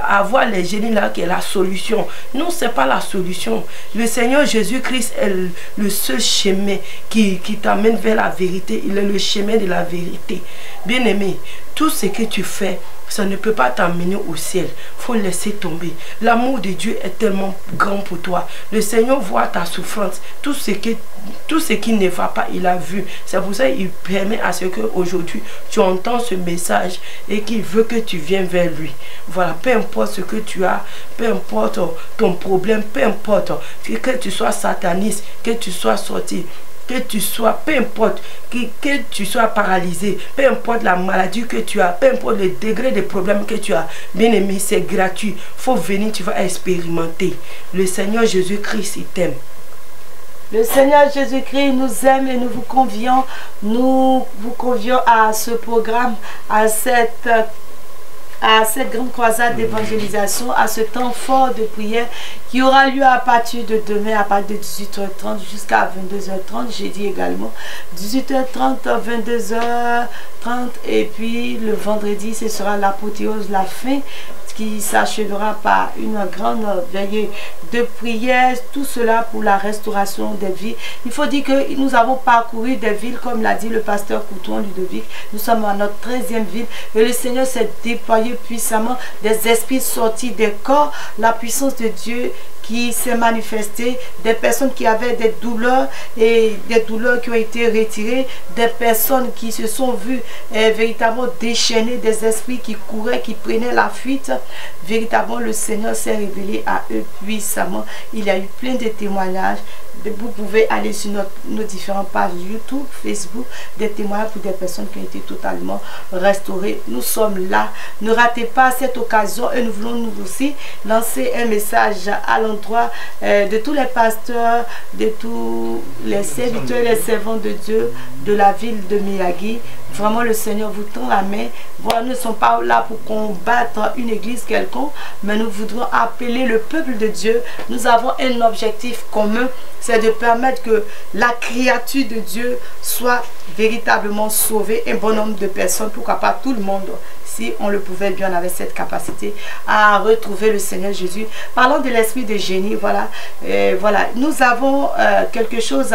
avoir les génies là qui est la solution. Non, ce n'est pas la solution. Le Seigneur Jésus-Christ est le seul chemin qui t'amène vers la vérité. Il est le chemin de la vérité. Bien-aimé, tout ce que tu fais, ça ne peut pas t'amener au ciel. Il faut laisser tomber. L'amour de Dieu est tellement grand pour toi. Le Seigneur voit ta souffrance. Tout ce qui ne va pas, il a vu. C'est pour ça qu'il permet à ce qu'aujourd'hui, tu entends ce message et qu'il veut que tu viennes vers lui. Voilà, peu importe ce que tu as, peu importe ton problème, peu importe que tu sois sataniste, que tu sois sorti, que tu sois, peu importe, que tu sois paralysé, peu importe la maladie que tu as, peu importe le degré de problème que tu as, bien aimé, c'est gratuit. Il faut venir, tu vas expérimenter. Le Seigneur Jésus-Christ, il t'aime. Le Seigneur Jésus-Christ nous aime et nous vous convions à ce programme, à cette grande croisade d'évangélisation, à ce temps fort de prière qui aura lieu à partir de demain, à partir de 18h30 jusqu'à 22h30, j'ai dit également 18h30, 22h30 et puis le vendredi ce sera l'apothéose, la fin qui s'achèvera par une grande veillée de prière, tout cela pour la restauration des vies. Il faut dire que nous avons parcouru des villes, comme l'a dit le pasteur Couton Ludovic. Nous sommes à notre 13e ville et le Seigneur s'est déployé puissamment, des esprits sortis des corps, la puissance de Dieu qui s'est manifestée, des personnes qui avaient des douleurs et des douleurs qui ont été retirées, des personnes qui se sont vues véritablement déchaînées, des esprits qui couraient, qui prenaient la fuite. Véritablement, le Seigneur s'est révélé à eux puissamment. Il y a eu plein de témoignages vous pouvez aller sur nos différentes pages YouTube, Facebook, des témoignages pour des personnes qui ont été totalement restaurées. Nous sommes là. Ne ratez pas cette occasion et nous voulons nous aussi lancer un message à l'endroit de tous les pasteurs, de tous les serviteurs et les servants de Dieu de la ville de Miyagi. Vraiment, le Seigneur vous tend la main. Voilà, nous ne sommes pas là pour combattre une église quelconque, mais nous voudrons appeler le peuple de Dieu. Nous avons un objectif commun, c'est de permettre que la créature de Dieu soit véritablement sauvée. Un bon nombre de personnes, pourquoi pas tout le monde, si on le pouvait bien, on avait cette capacité à retrouver le Seigneur Jésus. Parlons de l'esprit de génie, voilà. Voilà, nous avons quelque chose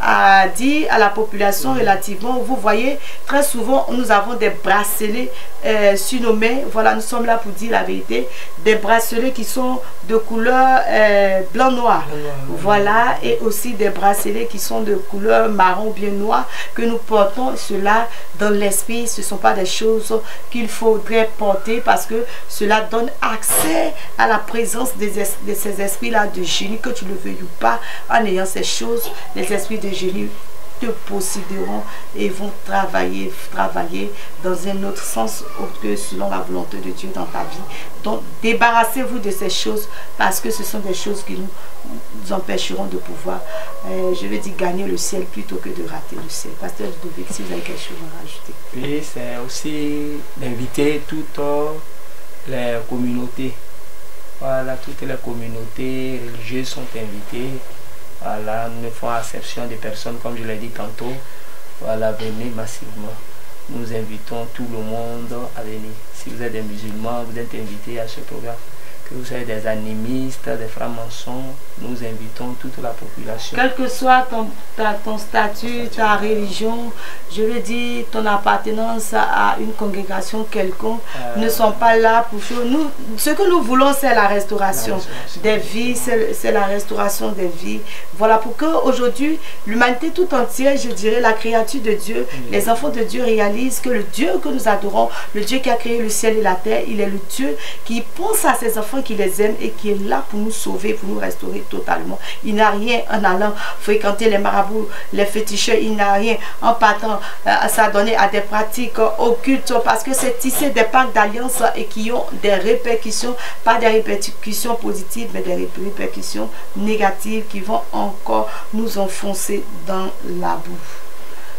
à dire à la population relativement. Vous voyez, très souvent, nous avons des bracelets sur nos mains. Voilà, nous sommes là pour dire la vérité. Des bracelets qui sont de couleur blanc-noir. Voilà, et aussi des bracelets qui sont de couleur marron bien noir que nous portons. Cela dans l'esprit, ce ne sont pas des choses qu'il faudrait porter parce que cela donne accès à la présence de ces esprits-là de génie, que tu le veuilles ou pas. En ayant ces choses, les esprits de génie te posséderont et vont travailler dans un autre sens que selon la volonté de Dieu dans ta vie. Donc débarrassez-vous de ces choses parce que ce sont des choses qui nous empêcheront de pouvoir, je vais dire, gagner le ciel plutôt que de rater le ciel. Pasteur Ludovic, si vous avez quelque chose à rajouter. Oui, c'est aussi d'inviter toutes les communautés. Voilà, toutes les communautés religieuses sont invitées. Voilà, nous faisons acception des personnes, comme je l'ai dit tantôt. Voilà, venez massivement. Nous invitons tout le monde à venir. Si vous êtes des musulmans, vous êtes invités à ce programme. Que vous soyez des animistes, des francs-maçons, nous invitons toute la population. Quel que soit ton statut, ta religion, je veux dire ton appartenance à une congrégation quelconque, ne sont pas là pour nous. Ce que nous voulons, c'est la restauration des vies, c'est la restauration des vies. Voilà, pour qu'aujourd'hui, l'humanité tout entière, je dirais, la créature de Dieu, les enfants de Dieu réalisent que le Dieu que nous adorons, le Dieu qui a créé le ciel et la terre, il est le Dieu qui pense à ses enfants, qui les aime et qui est là pour nous sauver, pour nous restaurer totalement. Il n'a rien en allant fréquenter les marabouts, les féticheurs, il n'a rien en partant à s'adonner à des pratiques occultes parce que c'est tisser des pactes d'alliance et qui ont des répercussions, pas des répercussions positives, mais des répercussions négatives qui vont encore nous enfoncer dans la boue.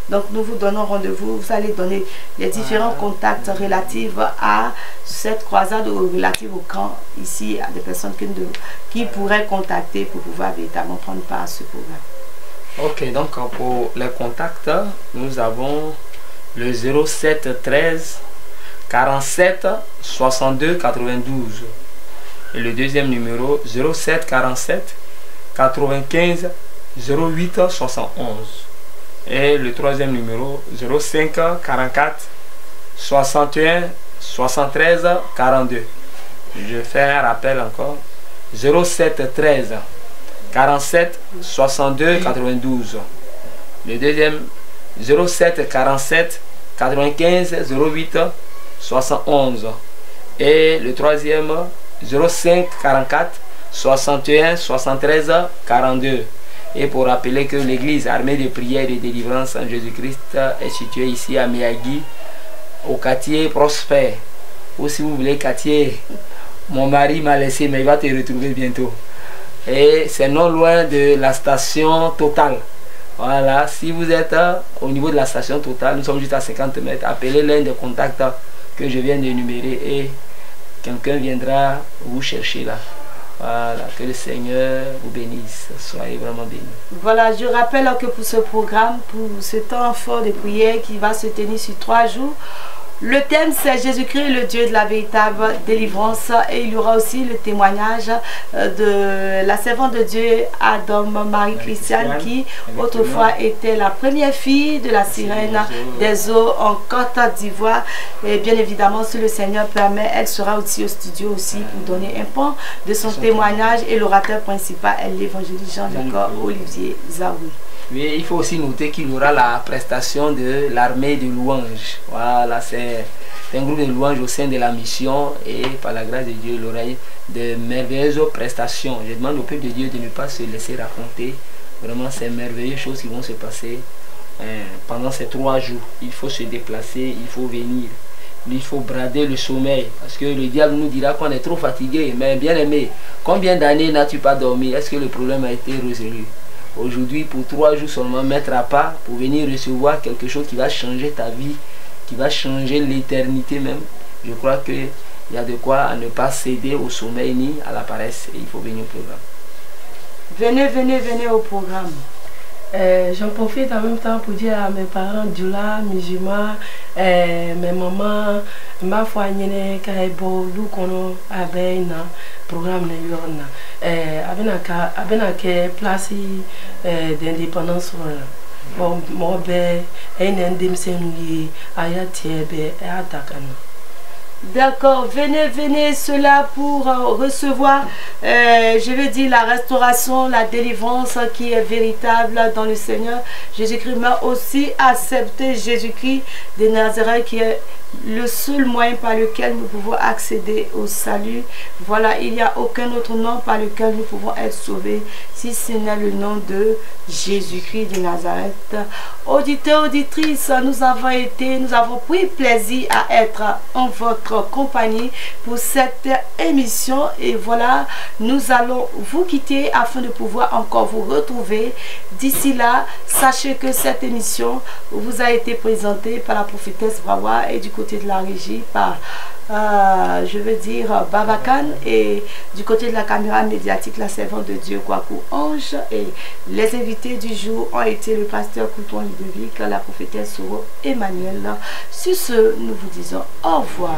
Donc nous vous donnons rendez-vous, vous allez donner les différents contacts relatifs à cette croisade ou relatifs au camp ici, à des personnes qui pourraient contacter pour pouvoir véritablement prendre part à ce programme. Ok, donc pour les contacts, nous avons le 07 13 47 62 92 et le deuxième numéro 07 47 95 08 71. Et le troisième numéro 05 44 61 73 42. Je fais un rappel encore. 07 13 47 62 92. Le deuxième 07 47 95 08 71. Et le troisième 05 44 61 73 42. Et pour rappeler que l'église armée de prière et de délivrance en Jésus-Christ est située ici à Miyagi, au quartier Prosper. Ou si vous voulez quartier, mon mari m'a laissé mais il va te retrouver bientôt. Et c'est non loin de la station Total. Voilà, si vous êtes au niveau de la station Total, nous sommes juste à 50 mètres, appelez l'un des contacts que je viens d'énumérer et quelqu'un viendra vous chercher là. Voilà, que le Seigneur vous bénisse, soyez vraiment bénis. Voilà, je rappelle que pour ce programme, pour ce temps fort de prière qui va se tenir sur 3 jours, le thème c'est Jésus-Christ, le Dieu de la véritable délivrance, et il y aura aussi le témoignage de la servante de Dieu Adam Marie-Christiane qui autrefois était la première fille de la sirène des eaux en Côte d'Ivoire. Et bien évidemment, si le Seigneur permet, elle sera aussi au studio aussi pour donner un point de son témoignage, et l'orateur principal est l'évangéliste Jean-Jacques Olivier Zaoui. Oui, il faut aussi noter qu'il y aura la prestation de l'armée de louanges. Voilà, c'est un groupe de louanges au sein de la mission, et par la grâce de Dieu, il y aura de merveilleuses prestations. Je demande au peuple de Dieu de ne pas se laisser raconter Vraiment, c'est merveilleuses choses qui vont se passer pendant ces 3 jours. Il faut se déplacer, il faut venir. Il faut brader le sommeil. Parce que le diable nous dira qu'on est trop fatigué. Mais bien aimé, combien d'années n'as-tu pas dormi? Est-ce que le problème a été résolu? Aujourd'hui, pour 3 jours seulement, mettre à part pour venir recevoir quelque chose qui va changer ta vie, qui va changer l'éternité même. Je crois qu'il y a de quoi à ne pas céder au sommeil ni à la paresse. Et il faut venir au programme. Venez, venez, venez au programme. J'en profite en même temps pour dire à mes parents Djoula, Mijima, mes mamans, ma famille, Kaibo, Lukono, Abena, programme de Yorna, Abenaka, place d'indépendance. Bon, moi, un indemnité, Ayatiebe, et Atakana. D'accord, venez, venez cela pour recevoir, je veux dire, la restauration, la délivrance qui est véritable dans le Seigneur Jésus-Christ, mais aussi accepter Jésus-Christ de Nazareth qui est le seul moyen par lequel nous pouvons accéder au salut. Voilà, il n'y a aucun autre nom par lequel nous pouvons être sauvés si ce n'est le nom de Jésus-Christ de Nazareth. Auditeurs, auditrices, nous avons pris plaisir à être en votre compagnie pour cette émission. Et voilà, nous allons vous quitter afin de pouvoir encore vous retrouver. D'ici là, sachez que cette émission vous a été présentée par la prophétesse Wawa et du côté de la régie par je veux dire Babakan, et du côté de la caméra médiatique la servante de Dieu Kwaku Ange. Et les invités du jour ont été le pasteur Couton Ludovic, la prophétesse Soro Emmanuel. Sur ce, nous vous disons au revoir.